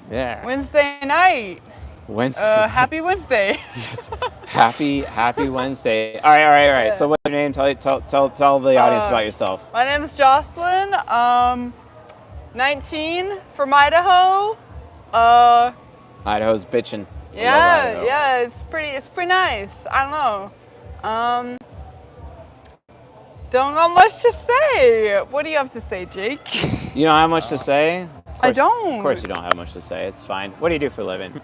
Yeah. Wednesday night. Wednesday. Happy Wednesday. Yes. Happy Wednesday. All right. So what's your name? Tell the audience about yourself. My name is Jocelyn. 19 from Idaho. Idaho's bitchin'. I love Yeah, Idaho. yeah, it's pretty nice. I don't know. Don't got much to say. What do you have to say, Jake? You don't have much to say? I don't. Of course you don't have much to say. It's fine. What do you do for a living?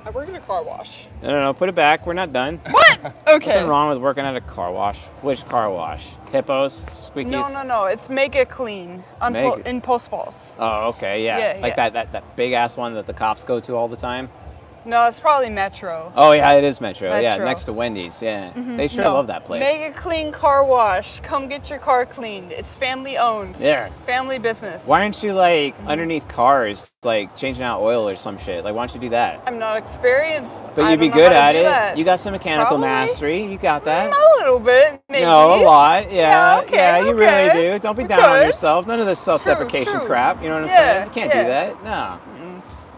I work in a car wash. No, put it back. We're not done. What? Okay. Nothing wrong with working at a car wash. Which car wash? Hippos? Squeakies? No. It's Make It Clean in Post Falls. Oh, okay, yeah. Like that big ass one that the cops go to all the time. No, it's probably Metro. Oh yeah, it is Metro. Yeah, Metro. next to Wendy's. Yeah, Mhm. they sure No. love that place. Make It Clean Car Wash. Come get your car cleaned. It's family owned. Yeah. Family business. Why aren't you like underneath cars, like changing out oil or some shit? Like, why don't you do that? I'm not experienced. But I you'd be don't know good how to at do it. that. You got some mechanical Probably. mastery. You got that. A little bit, maybe. No, a lot. Yeah, okay, yeah, you really okay. do. Don't be down on Okay. yourself. None of this self-deprecation True. crap. You know what I'm Yeah, saying? You can't do yeah. that. No.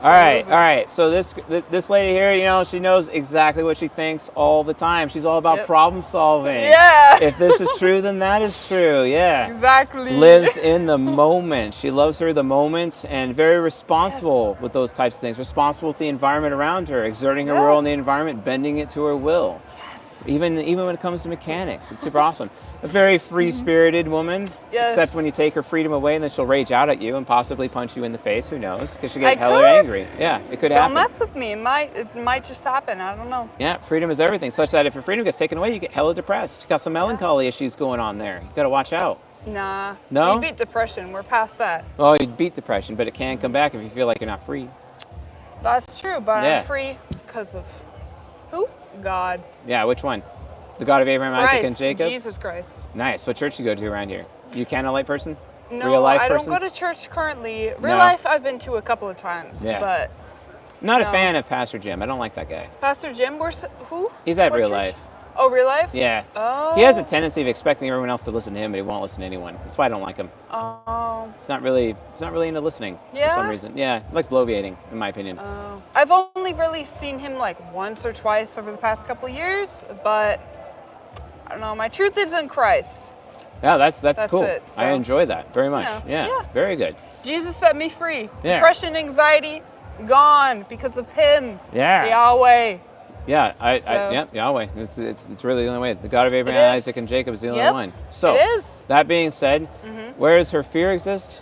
All right. So this lady here, you know, she knows exactly what she thinks all the time. She's all about Yep. problem solving. Yeah. If this is true, then that is true. Yeah. Exactly. Lives in the moment. She loves her the moment and very responsible with those types of things. Responsible with the environment around her, exerting her will in the environment, bending it to her will. Even when it comes to mechanics, it's super awesome. A very free-spirited woman, Yes. except when you take her freedom away, and then she'll rage out at you and possibly punch you in the face. Who knows? Because she'll get I hella could. angry. Yeah, it could Don't happen. mess with me. It might just happen. I don't know. Yeah, freedom is everything. Such that if your freedom gets taken away, you get hella depressed. You got some melancholy issues going on there. You got to watch out. Nah. No? We beat depression. We're past that. Well, you beat depression, but it can come back if you feel like you're not free. That's true, but Yeah. I'm free because of who? God. Yeah, which one? The God of Abraham, Isaac, and Christ. Jacob? Jesus Christ. Nice. What church do you go to around here? You a Candlelight person? No, Real life I person? don't go to church currently. Real No. life, I've been to a couple of times, Yeah. but Not a No. fan of Pastor Jim. I don't like that guy. Pastor Jim, who? He's at What Real church? Life. Oh, Real Life? Yeah. Oh. He has a tendency of expecting everyone else to listen to him, but he won't listen to anyone. That's why I don't like him. Oh. It's not really into listening for some Yeah? reason. Yeah, like bloviating, in my opinion. Oh. I've only really seen him like once or twice over the past couple of years, but I don't know. My truth is in Christ. Yeah, that's cool. it, so. I enjoy that very much. know, Yeah, yeah. very good. Jesus set me free. Yeah. Depression, anxiety, gone because of Him. Yeah. Yahweh. Yeah, So- yeah, Yahweh. It's really the only way. The God of Abraham, is. Isaac, and Jacob is the only Yep, one. So, it is. that being said, where does her fear exist?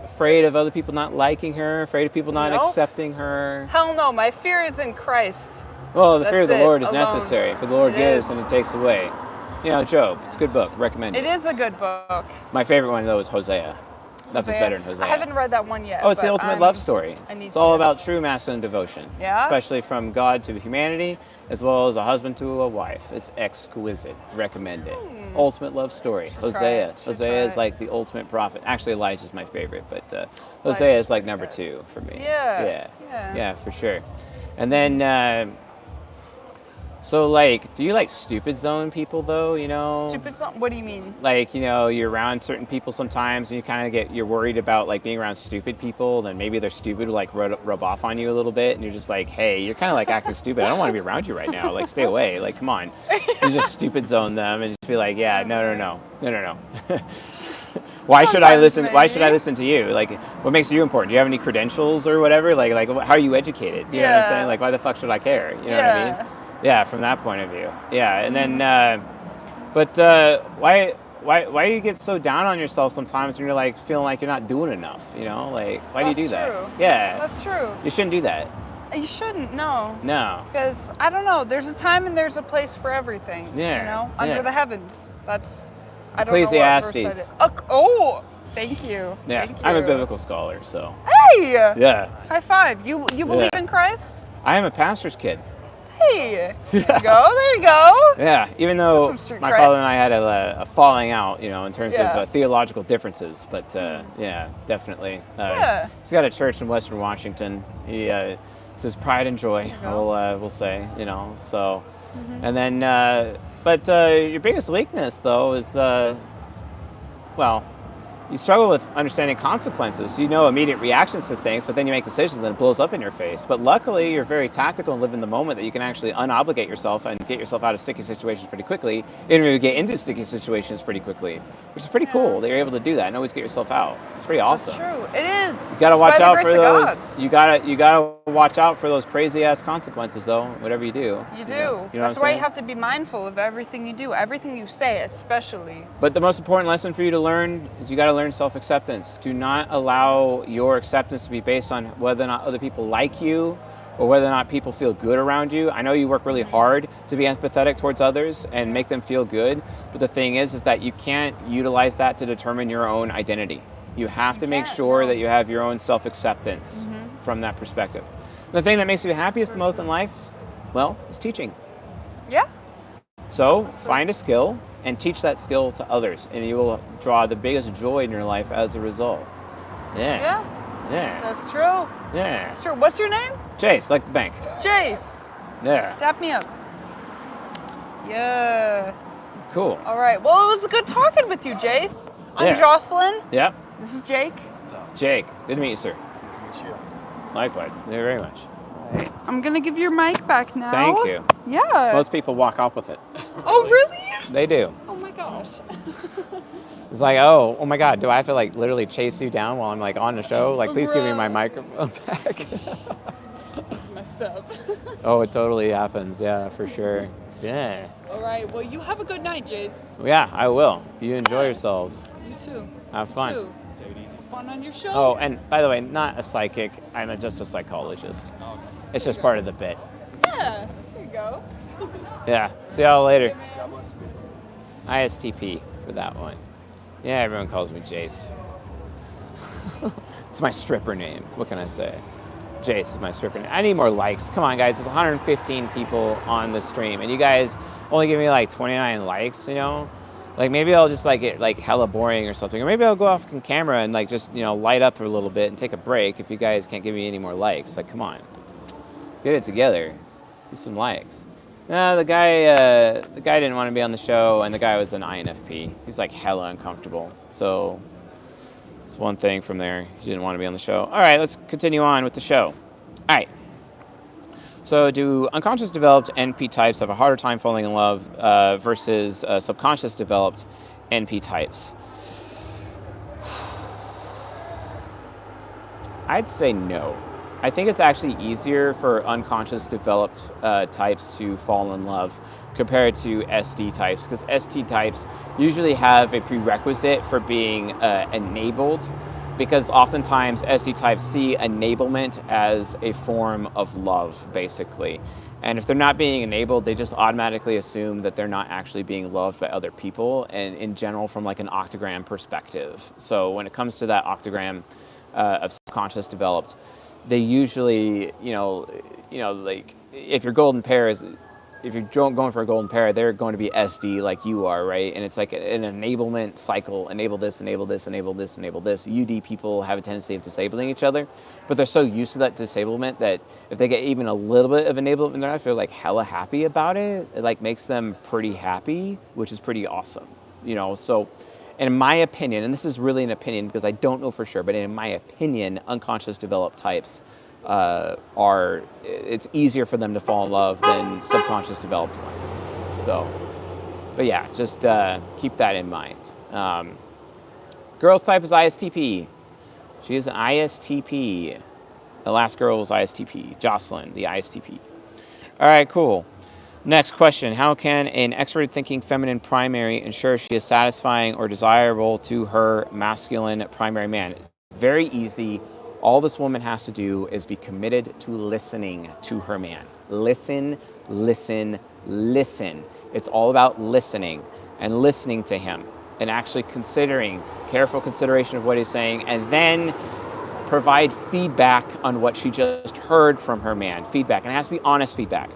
Afraid of other people not liking her, afraid of people not Nope. accepting her. Hell no. My fear is in Christ. Well, the fear of That's the it, Lord is alone. necessary. For the Lord It gives is. and He takes away. You know, Job. It's a good book. Recommend It it. is a good book. My favorite one, though, is Hosea. Nothing's Hosea. better than Hosea. I haven't read that one yet. Oh, it's the but ultimate I'm- love story. I need It's all to. about true masculine devotion. Yeah? Especially from God to humanity, as well as a husband to a wife. It's exquisite. Recommend it. Ultimate love story. Hosea. it. Should Hosea try is it. like the ultimate prophet. Actually, Elijah's my favorite, but Hosea is like number 2 for me. Yeah. Yeah, for sure. And then, so like, do you like stupid zone people though? You know? Stupid song? What do you mean? Like, you know, you're around certain people sometimes and you kind of you're worried about like being around stupid people, then maybe they're stupid, like rub off on you a little bit, and you're just like, hey, you're kind of like acting stupid. I don't want to be around you right now. Like, stay away. Like, come on. You just stupid zone them and just be like, yeah, no. Why should I listen? Why should I listen to you? Like, what makes you important? Do you have any credentials or whatever? Like, how are you educated? You know what I'm saying? Like, why the fuck should I care? You know what I mean? Yeah, from that point of view. Yeah, and then, why do you get so down on yourself sometimes when you're like feeling like you're not doing enough? You know, like why do you do that? That's true. Yeah, That's true. you shouldn't do that. You shouldn't, no. No. Because, I don't know, there's a time and there's a place for everything. Yeah, You know, yeah. under the heavens. That's, I don't know what Ecclesiastes. verse that is. Oh, thank you. Yeah, Thank I'm a you. biblical scholar, so Hey! yeah, High five. You believe Yeah. in Christ? I am a pastor's kid. Hey! There you go, there you go. Yeah, even though That's some street my cred. father and I had a falling out, you know, in terms Yeah. of theological differences, but yeah, definitely. Yeah. He's got a church in Western Washington. It's his pride and joy, we'll say, you know. So, and then, but your biggest weakness though is, well, you struggle with understanding consequences. You know immediate reactions to things, but then you make decisions and it blows up in your face. But luckily, you're very tactical and live in the moment that you can actually unobligate yourself and get yourself out of sticky situations pretty quickly, and you get into sticky situations pretty quickly, which is pretty cool that you're able to do that and always get yourself out. It's pretty awesome. That's true. It is. You gotta It's watch by the out grace for of those. God. You gotta watch out for those crazy ass consequences, though. Whatever you do. You do. You know what That's I'm why saying? you have to be mindful of everything you do, everything you say, especially. But the most important lesson for you to learn is you got to learn self-acceptance. Do not allow your acceptance to be based on whether or not other people like you or whether or not people feel good around you. I know you work really hard to be empathetic towards others and make them feel good, but the thing is that you can't utilize that to determine your own identity. You have to make sure that you have your own self-acceptance from that perspective. The thing that makes you happiest the most in life, well, is teaching. Yeah. So find a skill and teach that skill to others, and you will draw the biggest joy in your life as a result. Yeah. That's true. Yeah. That's true. What's your name? Jace, like the bank. Jace. Yeah. Dap me up. Yeah. Cool. All right. Well, it was good talking with you, Jace. I'm Yeah. Jocelyn. Yep. This is Jake. Jake, good to meet you, sir. Good to meet you. Likewise. Thank you very much. I'm gonna give your mic back now. Thank you. Yeah. Most people walk off with it. Oh, really? They do. Oh my gosh. It's like, oh my God, do I have to like literally chase you down while I'm like on the show? Like, please give me my microphone back. Messed up. Oh, it totally happens. Yeah, for sure. Yeah. All right. Well, you have a good night, Jace. Yeah, I will. You enjoy yourselves. You too. Have fun. Too. Take it easy. Fun on your show. Oh, and by the way, not a psychic. I'm just a psychologist. Oh, okay. It's just part of the bit. Yeah. There you go. Yeah. See y'all later. God bless. ISTP for that one. Yeah, everyone calls me Jace. It's my stripper name. What can I say? Jace is my stripper name. I need more likes. Come on, guys. There's 115 people on the stream, and you guys only give me like 29 likes, you know? Like, maybe I'll just like get like hella boring or something. Or maybe I'll go off on camera and like just, you know, light up a little bit and take a break if you guys can't give me any more likes. Like, come on. Get it together. Get some likes. No, the guy didn't want to be on the show, and the guy was an INFP. He's like hella uncomfortable. So it's one thing from there. He didn't want to be on the show. All right, let's continue on with the show. All right. So do unconscious developed NP types have a harder time falling in love versus subconscious developed NP types? I'd say no. I think it's actually easier for unconscious developed types to fall in love compared to SD types, because SD types usually have a prerequisite for being enabled, because oftentimes SD types see enablement as a form of love, basically. And if they're not being enabled, they just automatically assume that they're not actually being loved by other people, and in general from like an octogram perspective. So when it comes to that octogram of subconscious developed, they usually, like if your golden pair is, if you're going for a golden pair, they're going to be SD like you are, right? And it's like an enablement cycle. Enable this, enable this, enable this, enable this. UD people have a tendency of disabling each other, but they're so used to that disablement that if they get even a little bit of enablement in their life, they're like hella happy about it. It like makes them pretty happy, which is pretty awesome, So in my opinion, and this is really an opinion because I don't know for sure, but in my opinion, unconscious developed types it's easier for them to fall in love than subconscious developed ones. So, but yeah, just keep that in mind. Girl's type is ISTP. She is an ISTP. The last girl was ISTP. Jocelyn, the ISTP. All right, cool. Next question. How can an extroverted thinking feminine primary ensure she is satisfying or desirable to her masculine primary man? Very easy. All this woman has to do is be committed to listening to her man. Listen, listen, listen. It's all about listening and listening to him and actually considering, careful consideration of what he's saying, and then provide feedback on what she just heard from her man. Feedback, and it has to be honest feedback.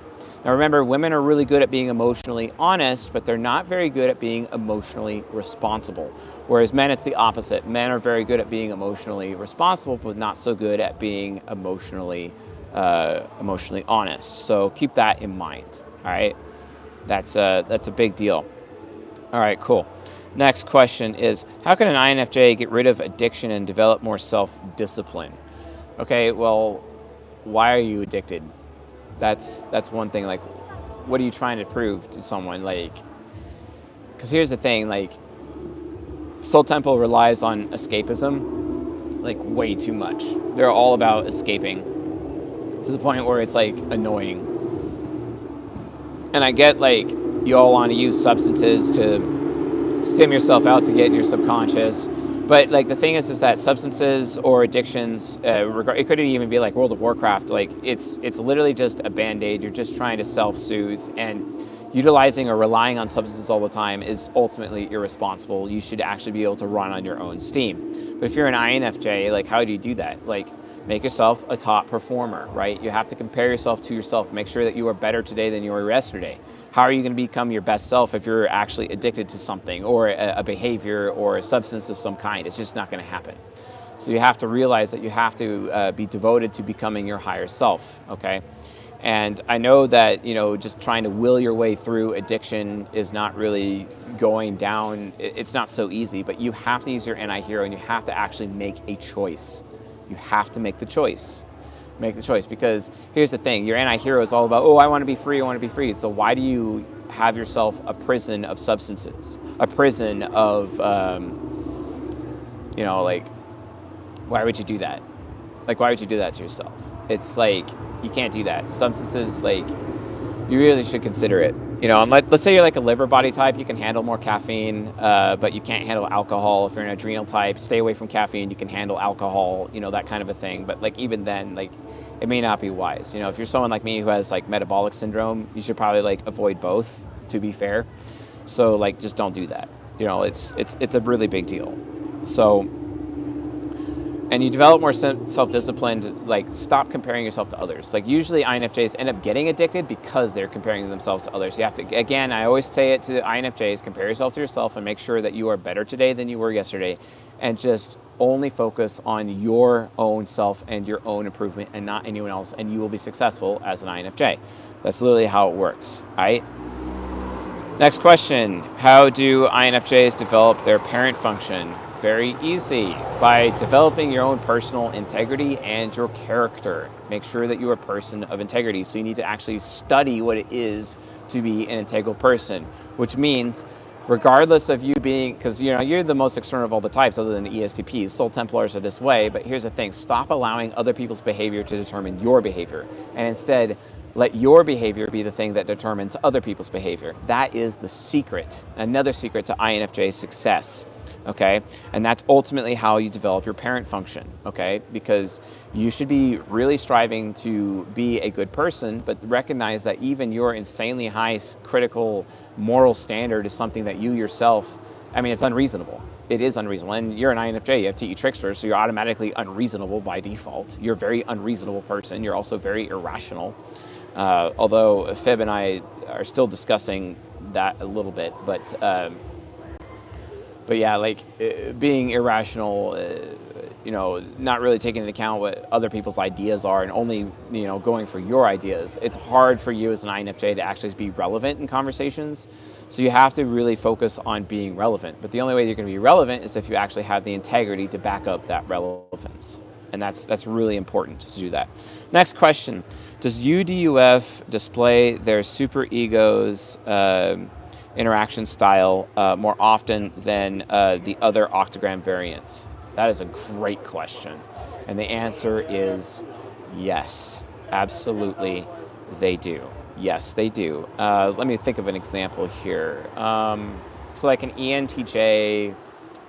Now remember, women are really good at being emotionally honest, but they're not very good at being emotionally responsible. Whereas men, it's the opposite. Men are very good at being emotionally responsible, but not so good at being emotionally honest. So keep that in mind, all right? That's a big deal. All right, cool. Next question is, how can an INFJ get rid of addiction and develop more self-discipline? Okay, well, why are you addicted? That's one thing. Like, what are you trying to prove to someone? Like, because here's the thing, like, Soul Temple relies on escapism, like, way too much. They're all about escaping to the point where it's, like, annoying. And I get, like, you all want to use substances to stim yourself out to get in your subconscious, But like the thing is that substances or addictions, it could even be like World of Warcraft. Like it's literally just a band-aid. You're just trying to self-soothe, and utilizing or relying on substances all the time is ultimately irresponsible. You should actually be able to run on your own steam. But if you're an INFJ, like how do you do that? Like make yourself a top performer, right? You have to compare yourself to yourself. Make sure that you are better today than you were yesterday. How are you going to become your best self if you're actually addicted to something or a behavior or a substance of some kind? It's just not going to happen. So you have to realize that you have to be devoted to becoming your higher self, okay? And I know that, just trying to will your way through addiction is not really going down. It's not so easy, but you have to use your anti-hero and you have to actually make a choice. You have to make the choice. Make the choice, because here's the thing. Your anti-hero is all about, oh, I want to be free, I want to be free. So why do you have yourself a prison of substances? A prison of, why would you do that? Like, why would you do that to yourself? It's like, you can't do that. Substances, like, you really should consider it. And let's say you're like a liver body type, you can handle more caffeine, but you can't handle alcohol. If you're an adrenal type, stay away from caffeine, you can handle alcohol, that kind of a thing. But like even then, like it may not be wise. If you're someone like me who has like metabolic syndrome, you should probably like avoid both, to be fair. So like just don't do that. It's a really big deal. So, and you develop more self-discipline, like stop comparing yourself to others. Like usually INFJs end up getting addicted because they're comparing themselves to others. You have to, again, I always say it to the INFJs, compare yourself to yourself and make sure that you are better today than you were yesterday, and just only focus on your own self and your own improvement and not anyone else, and you will be successful as an INFJ. That's literally how it works, all right? Next question, how do INFJs develop their parent function? Very easy, by developing your own personal integrity and your character. Make sure that you're a person of integrity. So you need to actually study what it is to be an integral person, which means regardless of you being, because you're the most external of all the types other than the ESTPs. Soul Templars are this way, but here's the thing, stop allowing other people's behavior to determine your behavior, and instead let your behavior be the thing that determines other people's behavior. That is the secret, another secret to INFJ success. Okay, and that's ultimately how you develop your parent function, okay? Because you should be really striving to be a good person, but recognize that even your insanely high critical moral standard is something that you yourself, it's unreasonable. It is unreasonable, and you're an INFJ, you have TE trickster, so you're automatically unreasonable by default. You're a very unreasonable person. You're also very irrational. Although Fib and I are still discussing that a little bit, but yeah, like being irrational, not really taking into account what other people's ideas are and only, going for your ideas. It's hard for you as an INFJ to actually be relevant in conversations. So you have to really focus on being relevant. But the only way you're going to be relevant is if you actually have the integrity to back up that relevance. And that's really important to do that. Next question. Does UDUF display their superego's interaction style more often than the other octogram variants? That is a great question. And the answer is yes, absolutely they do. Yes, they do. Let me think of an example here. So like an ENTJ,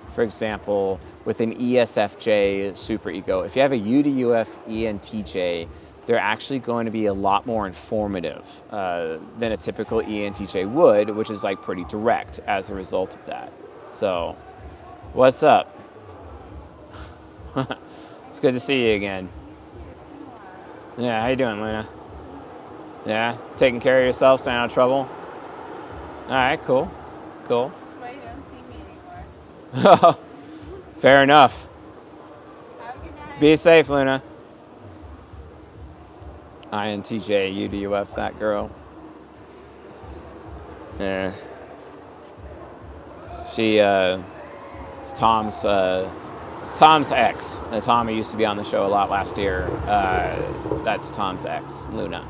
for example, with an ESFJ superego, if you have a UDUF ENTJ, they're actually going to be a lot more informative than a typical ENTJ would, which is like pretty direct as a result of that. So, what's up? It's good to see you again. Yeah, how you doing, Luna? Yeah, taking care of yourself, staying out of trouble? All right, cool. Cool. That's why you don't see me anymore. Fair enough. Have a good night. Be safe, Luna. INTJ, UDUF, that girl. Yeah. She, it's Tom's ex. Tom, who used to be on the show a lot last year, that's Tom's ex, Luna.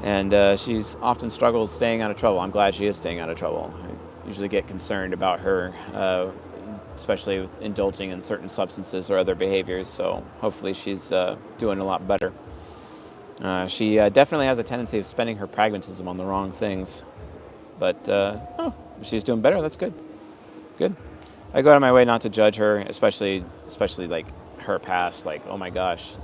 And she's often struggles staying out of trouble. I'm glad she is staying out of trouble. I usually get concerned about her, especially with indulging in certain substances or other behaviors, so hopefully she's doing a lot better. She definitely has a tendency of spending her pragmatism on the wrong things, but she's doing better. That's good. Good. I go out of my way not to judge her, especially like her past. Like, oh my gosh,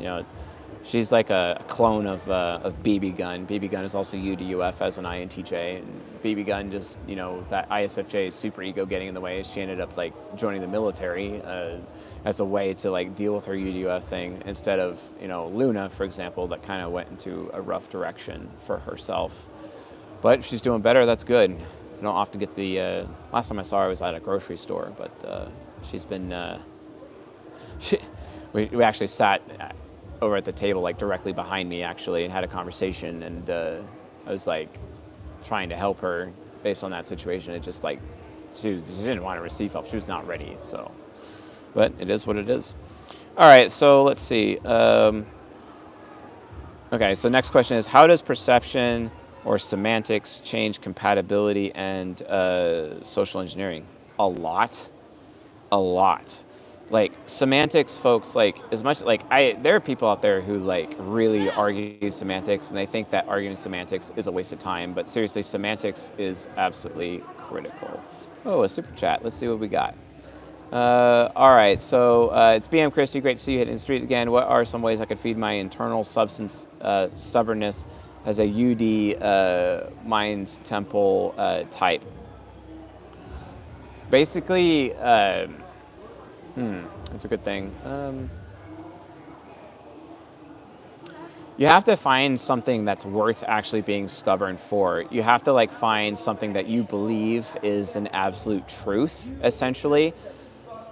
she's like a clone of BB Gun. BB Gun is also UDUF as an INTJ, and BB Gun just, that ISFJ super ego getting in the way. She ended up like joining the military as a way to like deal with her UDUF thing instead of, Luna, for example, that kind of went into a rough direction for herself. But if she's doing better, that's good. I don't often get the, last time I saw her was at a grocery store, but she's been, we actually sat over at the table, like directly behind me actually, and had a conversation, and I was like trying to help her based on that situation. It just like, she didn't want to receive help. She was not ready, so, but it is what it is. All right, so let's see. Okay, so next question is, how does perception or semantics change compatibility and social engineering? A lot. Like semantics, folks, like as much like there are people out there who like really argue semantics, and they think that arguing semantics is a waste of time. But seriously, semantics is absolutely critical. Oh, a super chat. Let's see what we got. All right, so it's BM Christie. Great to see you hitting the street again. What are some ways I could feed my internal stubbornness as a UD mind temple type? Basically, that's a good thing. You have to find something that's worth actually being stubborn for. You have to like find something that you believe is an absolute truth, essentially.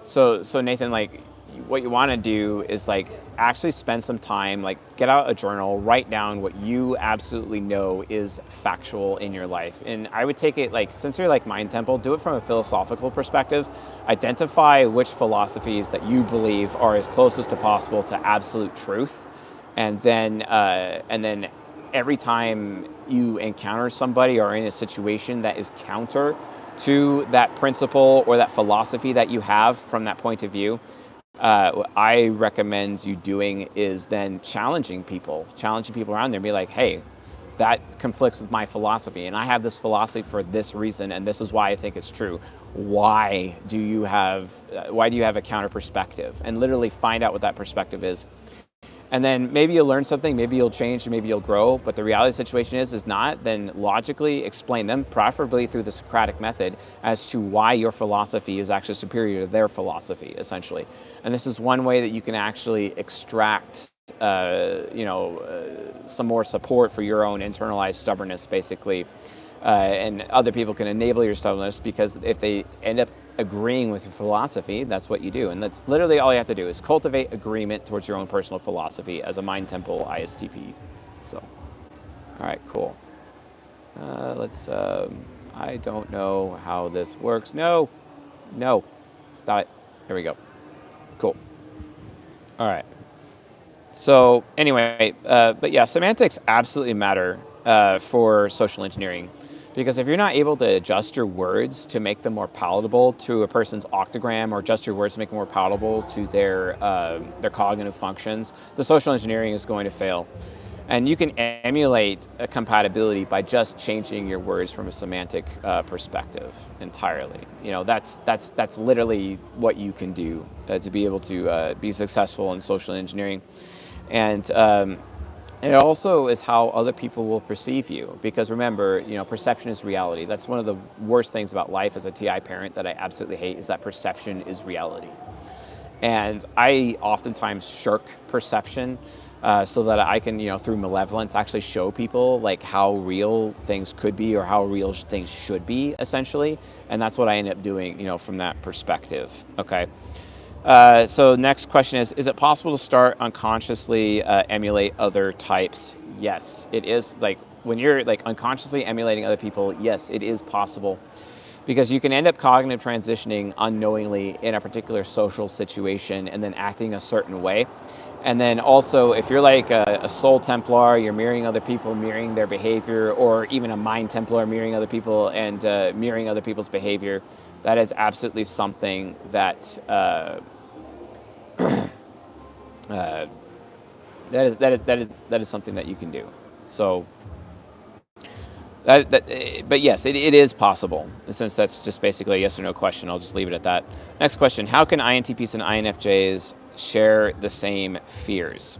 So Nathan, like what you want to do is like actually spend some time, like get out a journal, write down what you absolutely know is factual in your life. And I would take it like, since you're like Mind Temple, do it from a philosophical perspective. Identify which philosophies that you believe are as closest to possible to absolute truth. And then every time you encounter somebody or are in a situation that is counter to that principle or that philosophy that you have from that point of view, what I recommend you doing is then challenging people around there and be like, hey, that conflicts with my philosophy, and I have this philosophy for this reason, and this is why I think it's true. Why do you have a counter perspective? And literally find out what that perspective is. And then maybe you'll learn something, maybe you'll change, maybe you'll grow, but the reality of the situation is not, then logically explain them, preferably through the Socratic method, as to why your philosophy is actually superior to their philosophy, essentially. And this is one way that you can actually extract, some more support for your own internalized stubbornness, basically. And other people can enable your stubbornness, because if they end up agreeing with your philosophy, that's what you do. And that's literally all you have to do, is cultivate agreement towards your own personal philosophy as a Mind Temple ISTP. So, all right, cool. I don't know how this works. No, stop it. Here we go. Cool. All right. So anyway, but yeah, semantics absolutely matter for social engineering. Because if you're not able to adjust your words to make them more palatable to a person's octogram, or adjust your words to make them more palatable to their cognitive functions, the social engineering is going to fail. And you can emulate a compatibility by just changing your words from a semantic perspective entirely. That's literally what you can do to be able to be successful in social engineering. And it also is how other people will perceive you, because remember, perception is reality. That's one of the worst things about life as a TI parent that I absolutely hate, is that perception is reality. And I oftentimes shirk perception so that I can, through malevolence, actually show people like how real things could be, or how real things should be, essentially. And that's what I end up doing, from that perspective. Okay. So next question is it possible to start unconsciously emulate other types? Yes, it is. Like when you're like unconsciously emulating other people, yes, it is possible, because you can end up cognitive transitioning unknowingly in a particular social situation and then acting a certain way. And then also, if you're like a soul Templar, you're mirroring other people, mirroring their behavior, or even a mind Templar, mirroring other people and mirroring other people's behavior, that is absolutely something that that is something that you can do. So But yes, it is possible. Since that's just basically a yes or no question, I'll just leave it at that. Next question: how can INTPs and INFJs share the same fears?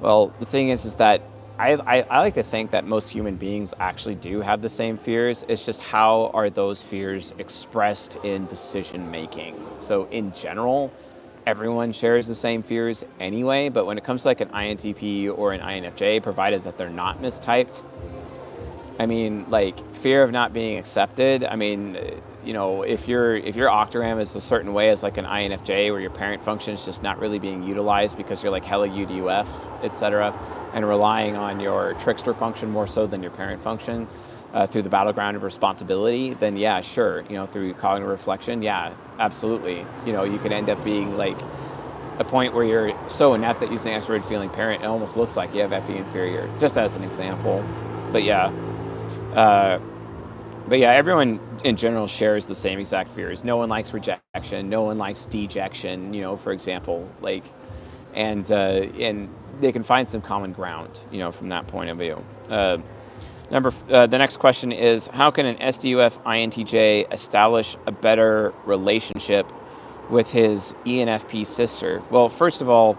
Well, the thing is that I like to think that most human beings actually do have the same fears. It's just how are those fears expressed in decision making. So in general, everyone shares the same fears anyway. But when it comes to like an INTP or an INFJ, provided that they're not mistyped, I mean, like fear of not being accepted. I mean, you know, if your octogram is a certain way as like an INFJ, where your parent function is just not really being utilized because you're like hella UDUF, etc., and relying on your trickster function more so than your parent function through the battleground of responsibility, then yeah, sure, you know, through cognitive reflection, yeah, absolutely, you know, you could end up being like a point where you're so inept that using extroverted feeling parent, it almost looks like you have FE inferior, just as an example. But yeah. Everyone in general shares the same exact fears. No one likes rejection. No one likes dejection, you know, for example, like, and they can find some common ground, you know, from that point of view. The next question is, how can an SDUF INTJ establish a better relationship with his ENFP sister? Well, first of all,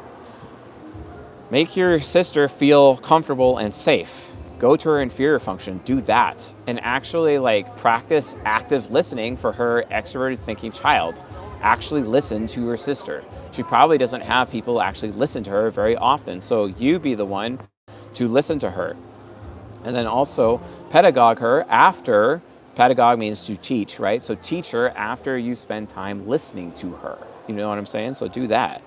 make your sister feel comfortable and safe. Go to her inferior function, do that, and actually like practice active listening for her extroverted thinking child. Actually listen to her sister. She probably doesn't have people actually listen to her very often, so you be the one to listen to her. And then also pedagogue her after, pedagogue means to teach, right? So teach her after you spend time listening to her. You know what I'm saying? So do that.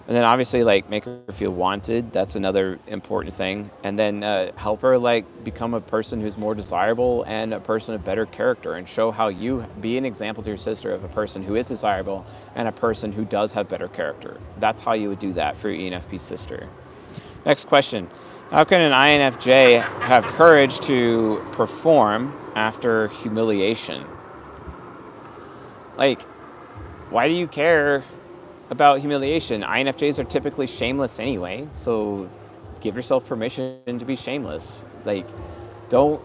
And then obviously like make her feel wanted. That's another important thing. And then help her like become a person who's more desirable and a person of better character, and show how you be an example to your sister of a person who is desirable and a person who does have better character. That's how you would do that for your ENFP sister. Next question. How can an INFJ have courage to perform after humiliation? Like, why do you care about humiliation? INFJs are typically shameless anyway, so give yourself permission to be shameless. Like, don't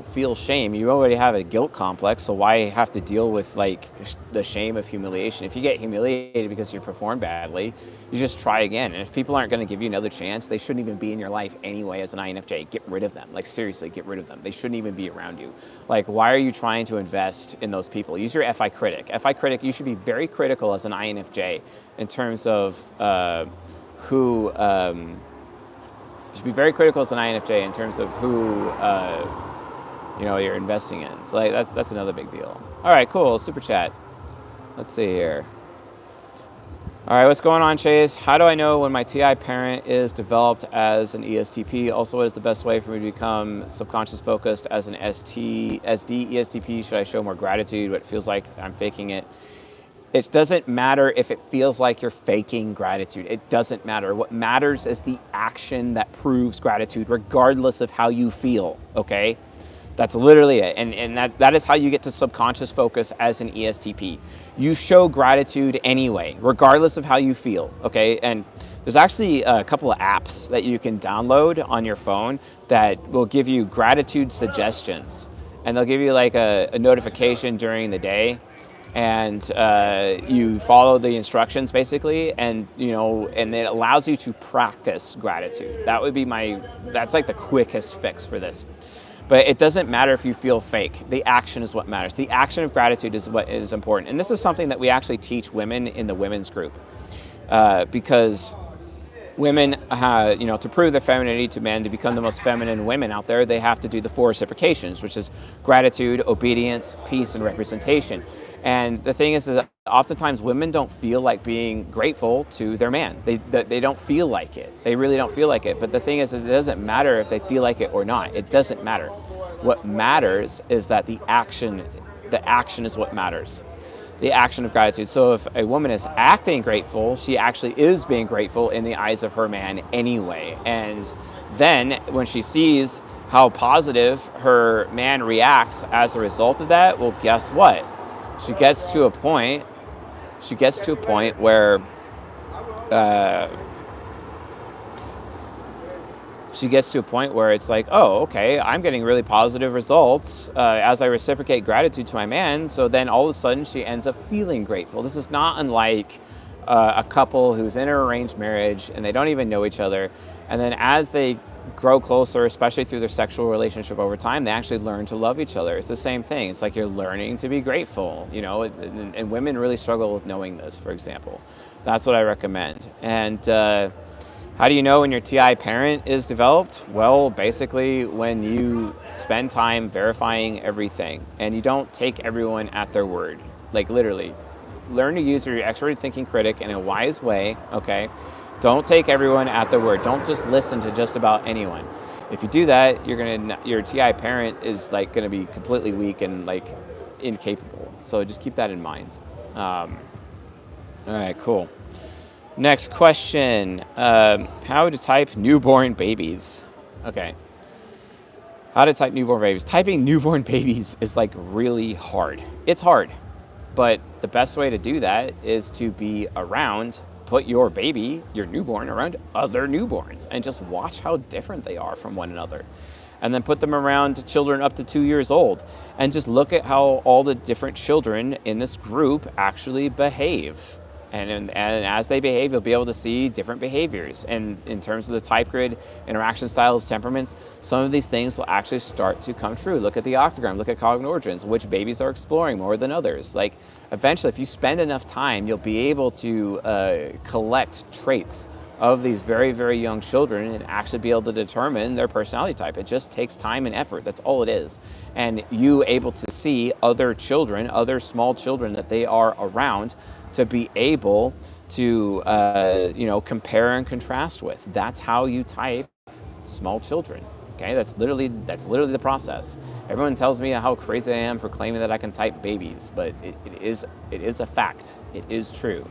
feel shame. You already have a guilt complex, so why have to deal with like the shame of humiliation? If you get humiliated because you perform badly, you just try again. And if people aren't going to give you another chance, they shouldn't even be in your life anyway as an INFJ. Get rid of them. Like, seriously, get rid of them. They shouldn't even be around you. Like, why are you trying to invest in those people? Use your FI critic. FI critic, you should be very critical as an INFJ in terms of who... you should be very critical as an INFJ in terms of who you're investing in. So like, that's another big deal. All right, cool. Super chat. Let's see here. All right, what's going on, Chase? How do I know when my TI parent is developed as an ESTP? Also, what is the best way for me to become subconscious focused as an SD ESTP? Should I show more gratitude? What feels like I'm faking it? It doesn't matter if it feels like you're faking gratitude. It doesn't matter. What matters is the action that proves gratitude, regardless of how you feel, okay? That's literally it. And that is how you get to subconscious focus as an ESTP. You show gratitude anyway, regardless of how you feel, okay? And there's actually a couple of apps that you can download on your phone that will give you gratitude suggestions. And they'll give you like a notification during the day. And you follow the instructions basically, and and it allows you to practice gratitude. That's like the quickest fix for this. But it doesn't matter if you feel fake. The action is what matters. The action of gratitude is what is important. And this is something that we actually teach women in the women's group, because women, to prove their femininity to men, to become the most feminine women out there, they have to do the 4 reciprocations, which is gratitude, obedience, peace, and representation. And the thing is that oftentimes women don't feel like being grateful to their man. They don't feel like it. They really don't feel like it. But the thing is, it doesn't matter if they feel like it or not. It doesn't matter. What matters is that the action is what matters. The action of gratitude. So if a woman is acting grateful, she actually is being grateful in the eyes of her man anyway. And then when she sees how positive her man reacts as a result of that, well, guess what? She gets to a point where she gets to a point where it's like, oh, okay, I'm getting really positive results as I reciprocate gratitude to my man. So then all of a sudden she ends up feeling grateful. This is not unlike a couple who's in an arranged marriage and they don't even know each other. And then as they grow closer, especially through their sexual relationship over time, they actually learn to love each other. It's the same thing. It's like you're learning to be grateful, you know, and women really struggle with knowing this, for example. That's what I recommend. And how do you know when your TI parent is developed? Well, basically when you spend time verifying everything and you don't take everyone at their word. Like literally, learn to use your extroverted thinking critic in a wise way, okay? Don't take everyone at their word. Don't just listen to just about anyone. If you do that, your TI parent is like gonna be completely weak and like incapable. So just keep that in mind. All right, cool. Next question, how to type newborn babies? Okay, how to type newborn babies. Typing newborn babies is like really hard. It's hard, but the best way to do that is to be around, put your baby, your newborn, around other newborns and just watch how different they are from one another. And then put them around children up to 2 years old and just look at how all the different children in this group actually behave. And as they behave, you'll be able to see different behaviors. And in terms of the type grid, interaction styles, temperaments, some of these things will actually start to come true. Look at the octogram, look at cognitive origins, which babies are exploring more than others. Like eventually, if you spend enough time, you'll be able to collect traits of these very, very young children and actually be able to determine their personality type. It just takes time and effort. That's all it is. And you able to see other children, other small children that they are around, to be able to compare and contrast with. That's how you type small children. Okay, that's literally the process. Everyone tells me how crazy I am for claiming that I can type babies, but it is a fact. It is true.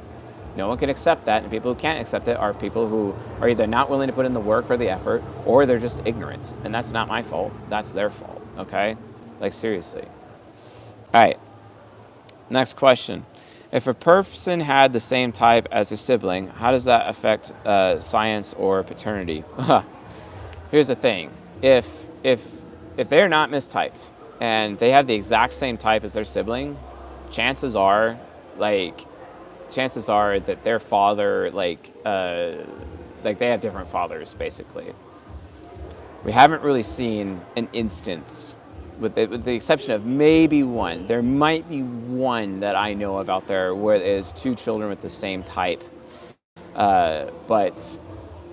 No one can accept that, and people who can't accept it are people who are either not willing to put in the work or the effort, or they're just ignorant. And that's not my fault. That's their fault. Okay, like seriously. All right. Next question. If a person had the same type as a sibling, how does that affect science or paternity? Here's the thing. If they're not mistyped and they have the exact same type as their sibling, chances are that their father, they have different fathers, basically. We haven't really seen an instance, with the exception of maybe one. There might be one that I know of out there where there's two children with the same type. But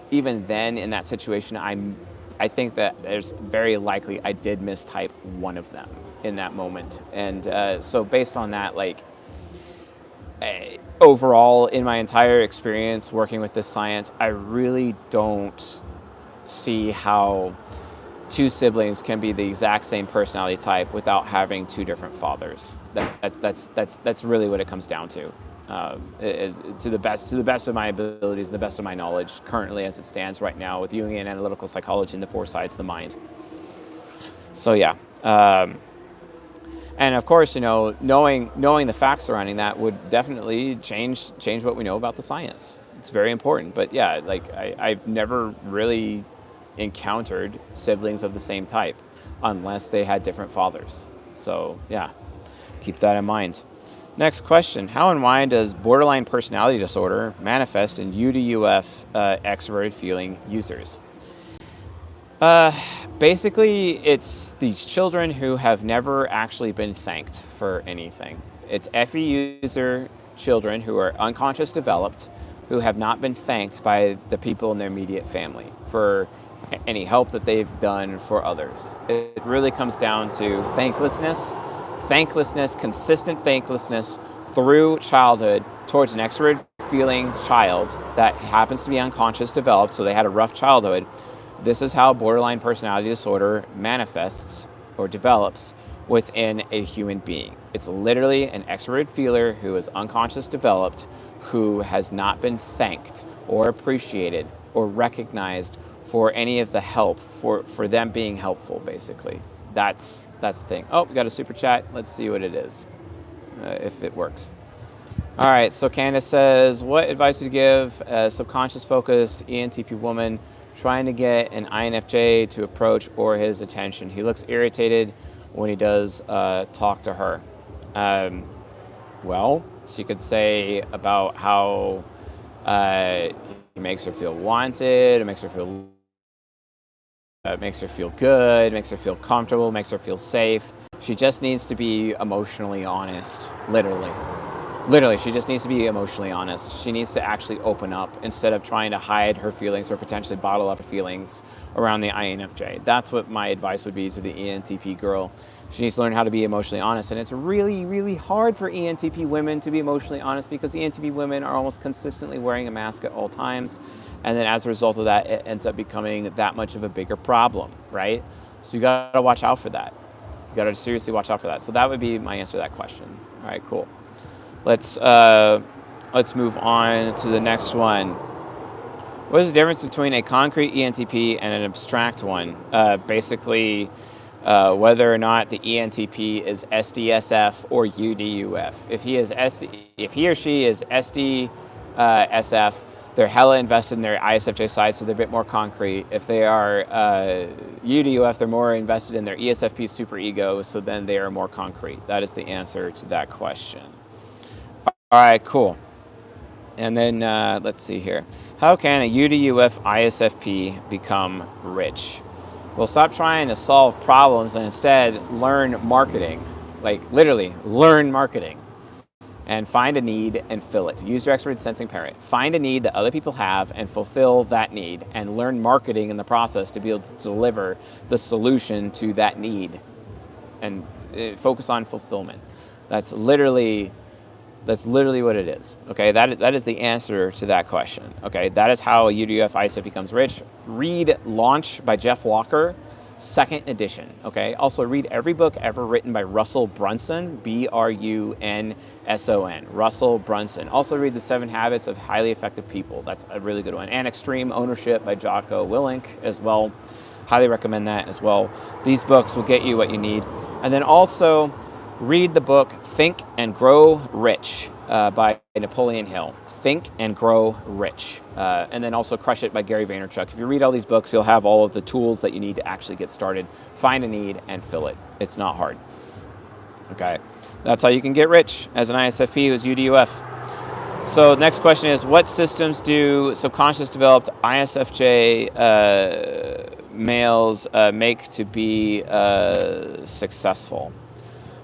even then, in that situation, I think that there's very likely I did mistype one of them in that moment. And so based on that, overall, in my entire experience working with this science, I really don't see how two siblings can be the exact same personality type without having two different fathers. That's really what it comes down to. To the best of my abilities, the best of my knowledge, currently as it stands right now with Jungian analytical psychology and the four sides of the mind. So yeah. And of course, knowing the facts surrounding that would definitely change what we know about the science. It's very important. But yeah, I've never really encountered siblings of the same type unless they had different fathers. So yeah, keep that in mind. Next question. How and why does borderline personality disorder manifest in UDUF extroverted feeling users? Basically, it's these children who have never actually been thanked for anything. It's FE user children who are unconscious developed, who have not been thanked by the people in their immediate family for any help that they've done for others. It really comes down to thanklessness, consistent thanklessness through childhood towards an extroverted feeling child that happens to be unconscious developed, so they had a rough childhood. This is how borderline personality disorder manifests or develops within a human being. It's literally an extroverted feeler who is unconscious developed, who has not been thanked or appreciated or recognized for any of the help, for them being helpful, basically. That's the thing. Oh, we got a super chat. Let's see what it is, if it works. All right, so Candace says, what advice would you give a subconscious focused ENTP woman trying to get an INFJ to approach or his attention. He looks irritated when he does talk to her. Well, she could say about how he makes her feel wanted, it makes her feel good, makes her feel comfortable, makes her feel safe. She just needs to be emotionally honest, literally. Literally, she just needs to be emotionally honest. She needs to actually open up instead of trying to hide her feelings or potentially bottle up her feelings around the INFJ. That's what my advice would be to the ENTP girl. She needs to learn how to be emotionally honest. And it's really, really hard for ENTP women to be emotionally honest because ENTP women are almost consistently wearing a mask at all times. And then as a result of that, it ends up becoming that much of a bigger problem, right? So you gotta watch out for that. You gotta seriously watch out for that. So that would be my answer to that question. All right, cool. Let's move on to the next one. What is the difference between a concrete ENTP and an abstract one? Basically, whether or not the ENTP is SDSF or UDUF. If he or she is SDSF, they're hella invested in their ISFJ side, so they're a bit more concrete. If they are UDUF, they're more invested in their ESFP superego, so then they are more concrete. That is the answer to that question. All right, cool. And then let's see here. How can a UDUF ISFP become rich? Well, stop trying to solve problems and instead learn marketing. Like literally, learn marketing. And find a need and fill it. Use your expert sensing parent. Find a need that other people have and fulfill that need and learn marketing in the process to be able to deliver the solution to that need. And focus on fulfillment. That's literally what it is. Okay, that is the answer to that question. Okay, that is how a UDF ISFP becomes rich. Read Launch by Jeff Walker, 2nd edition. Okay, also read every book ever written by Russell Brunson, Brunson. Russell Brunson. Also read The 7 Habits of Highly Effective People. That's a really good one. And Extreme Ownership by Jocko Willink as well. Highly recommend that as well. These books will get you what you need. And then also read the book Think and Grow Rich by Napoleon Hill. Think and Grow Rich. And then also Crush It by Gary Vaynerchuk. If you read all these books, you'll have all of the tools that you need to actually get started. Find a need and fill it. It's not hard. Okay, that's how you can get rich as an ISFP who's UDUF. So next question is, what systems do subconscious developed ISFJ males make to be successful?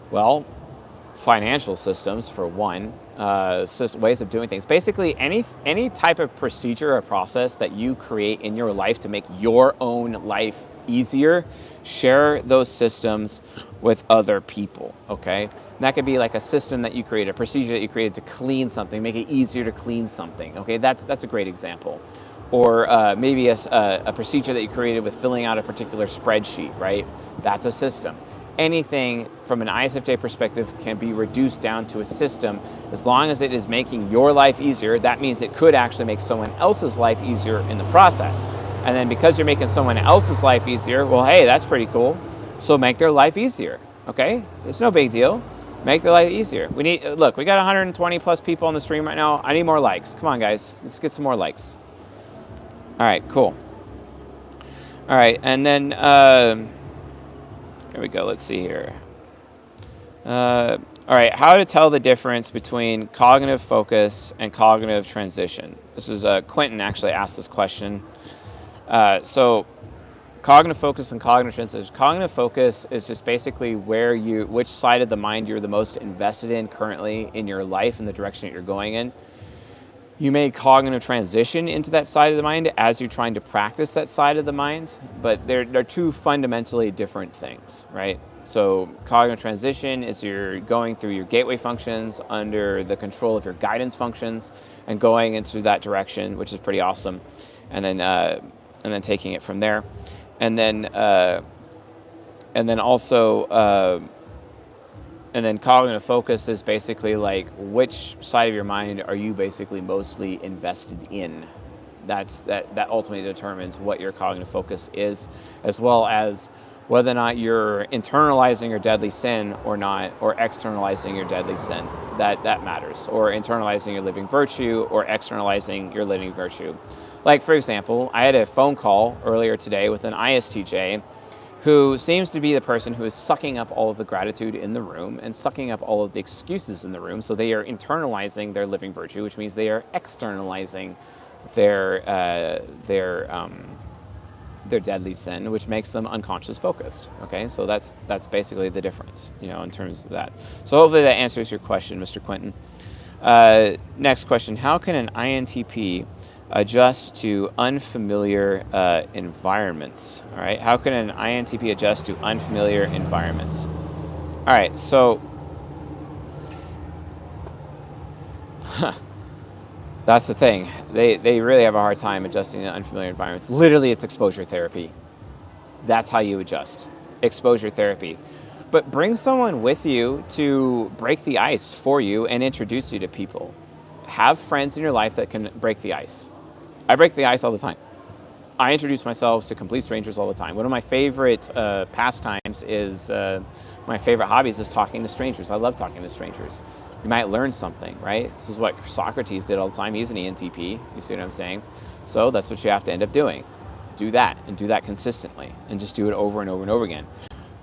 Well, financial systems for one, ways of doing things. Basically, any type of procedure or process that you create in your life to make your own life easier, share those systems with other people, okay? And that could be like a system that you created, a procedure that you created to clean something, make it easier to clean something, okay? That's a great example. Or maybe a procedure that you created with filling out a particular spreadsheet, right? That's a system. Anything from an ISFJ perspective can be reduced down to a system. As long as it is making your life easier, that means it could actually make someone else's life easier in the process. And then because you're making someone else's life easier, well, hey, that's pretty cool. So make their life easier, okay? It's no big deal. Make their life easier. Look, we got 120 plus people on the stream right now. I need more likes. Come on, guys. Let's get some more likes. All right, cool. All right, and then, here we go. Let's see here. All right, how to tell the difference between cognitive focus and cognitive transition. This is Quentin actually asked this question. So cognitive focus and cognitive transition. Cognitive focus is just basically which side of the mind you're the most invested in currently in your life and the direction that you're going in. You may cognitive transition into that side of the mind as you're trying to practice that side of the mind, but they're two fundamentally different things, right? So cognitive transition is you're going through your gateway functions under the control of your guidance functions and going into that direction, which is pretty awesome, and then taking it from there, and then cognitive focus is basically like which side of your mind are you basically mostly invested in. That ultimately determines what your cognitive focus is, as well as whether or not you're internalizing your deadly sin or not, or externalizing your deadly sin. That matters. Or internalizing your living virtue or externalizing your living virtue. Like, for example, I had a phone call earlier today with an ISTJ who seems to be the person who is sucking up all of the gratitude in the room and sucking up all of the excuses in the room. So they are internalizing their living virtue, which means they are externalizing their deadly sin, which makes them unconscious focused. Okay, so that's basically the difference, in terms of that. So hopefully that answers your question, Mr. Quentin. Next question: how can an INTP adjust to unfamiliar environments? All right, how can an INTP adjust to unfamiliar environments? All right, so that's the thing. They really have a hard time adjusting to unfamiliar environments. Literally, it's exposure therapy. That's how you adjust. Exposure therapy. But bring someone with you to break the ice for you and introduce you to people. Have friends in your life that can break the ice. I break the ice all the time. I introduce myself to complete strangers all the time. One of my favorite pastimes is, my favorite hobbies is talking to strangers. I love talking to strangers. You might learn something, right? This is what Socrates did all the time. He's an ENTP, you see what I'm saying? So that's what you have to end up doing. Do that, and do that consistently, and just do it over and over and over again.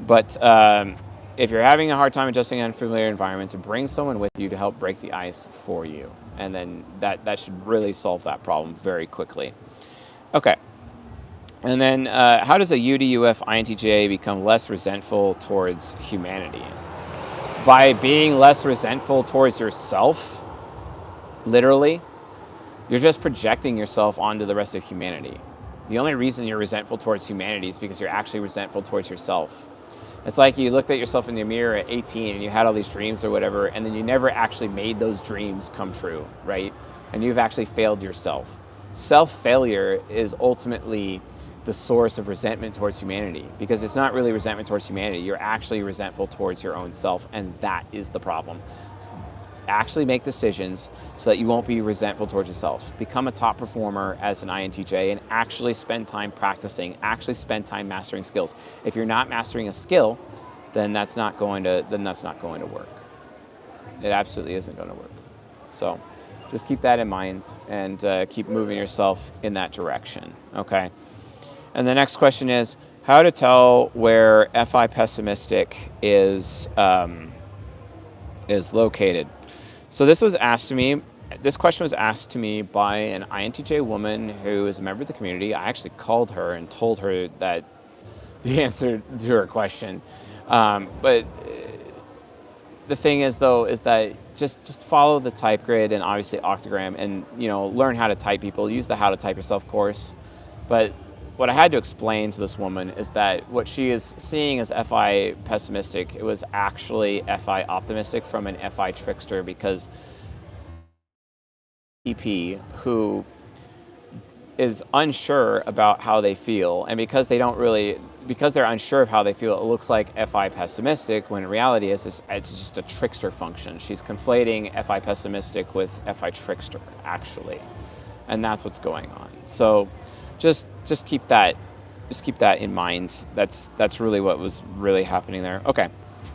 But if you're having a hard time adjusting to unfamiliar environments, bring someone with you to help break the ice for you. And then that should really solve that problem very quickly. Okay. And then how does a UDUF INTJ become less resentful towards humanity? By being less resentful towards yourself, literally, you're just projecting yourself onto the rest of humanity. The only reason you're resentful towards humanity is because you're actually resentful towards yourself. It's like you looked at yourself in the mirror at 18 and you had all these dreams or whatever, and then you never actually made those dreams come true, right? And you've actually failed yourself. Self-failure is ultimately the source of resentment towards humanity, because it's not really resentment towards humanity. You're actually resentful towards your own self, and that is the problem. Actually make decisions so that you won't be resentful towards yourself. Become a top performer as an INTJ and actually spend time practicing, actually spend time mastering skills. If you're not mastering a skill, then that's not going to work. It absolutely isn't going to work. So just keep that in mind and keep moving yourself in that direction, okay? And the next question is how to tell where FI pessimistic is located. So this question was asked to me by an INTJ woman who is a member of the community. I actually called her and told her that the answer to her question. But the thing is, though, is that just follow the type grid and obviously octogram, and learn how to type people. Use the How to Type Yourself course. But what I had to explain to this woman is that what she is seeing as FI pessimistic, it was actually FI optimistic from an FI trickster, because EP who is unsure about how they feel, and because they're unsure of how they feel, it looks like FI pessimistic, when in reality it's just a trickster function. She's conflating FI pessimistic with FI trickster, actually, and that's what's going on. So just keep that in mind. That's really what was really happening there. Okay.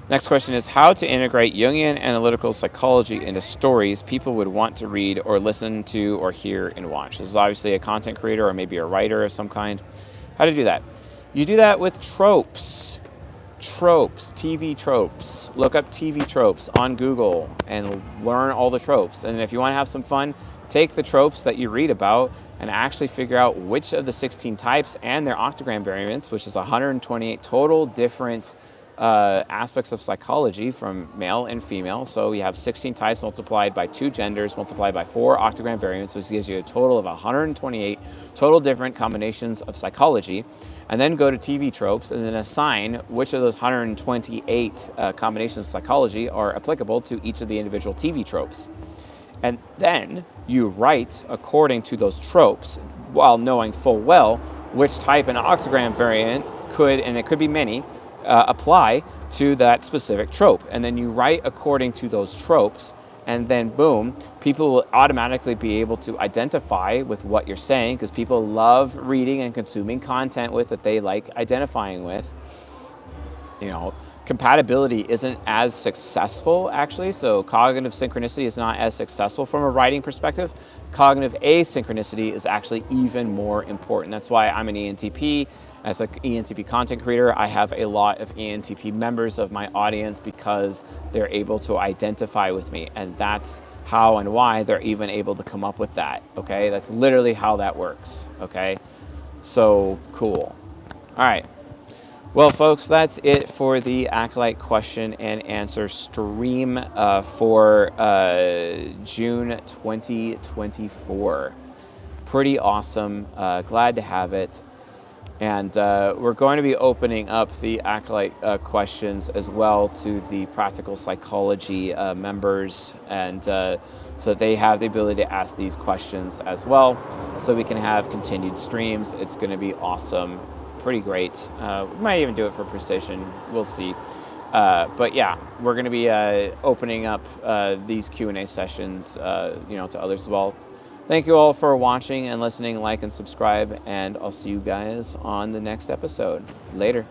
Next question is how to integrate Jungian analytical psychology into stories people would want to read or listen to or hear and watch. This is obviously a content creator or maybe a writer of some kind. How to do that? You do that with tropes. TV tropes. Look up TV tropes on Google and learn all the tropes. And if you want to have some fun, take the tropes that you read about and actually figure out which of the 16 types and their octogram variants, which is 128 total different aspects of psychology from male and female. So you have 16 types multiplied by 2 genders multiplied by 4 octogram variants, which gives you a total of 128 total different combinations of psychology. And then go to TV tropes and then assign which of those 128 combinations of psychology are applicable to each of the individual TV tropes. And then you write according to those tropes while knowing full well which type and octogram variant could, and it could be many, apply to that specific trope. And then you write according to those tropes, and then boom, people will automatically be able to identify with what you're saying, because people love reading and consuming content with that they like identifying with. compatibility isn't as successful actually. So cognitive synchronicity is not as successful from a writing perspective. Cognitive asynchronicity is actually even more important. That's why I'm an ENTP. As an ENTP content creator, I have a lot of ENTP members of my audience because they're able to identify with me. And that's how and why they're even able to come up with that, okay? That's literally how that works, okay? So cool. All right. Well, folks, that's it for the Acolyte question and answer stream for June 2024. Pretty awesome. Glad to have it. And we're going to be opening up the Acolyte questions as well to the practical psychology members, and so they have the ability to ask these questions as well, so we can have continued streams. It's going to be awesome, pretty great. We might even do it for precision. We'll see. But yeah, we're going to be opening up these Q&A sessions, to others as well. Thank you all for watching and listening. Like and subscribe, and I'll see you guys on the next episode. Later.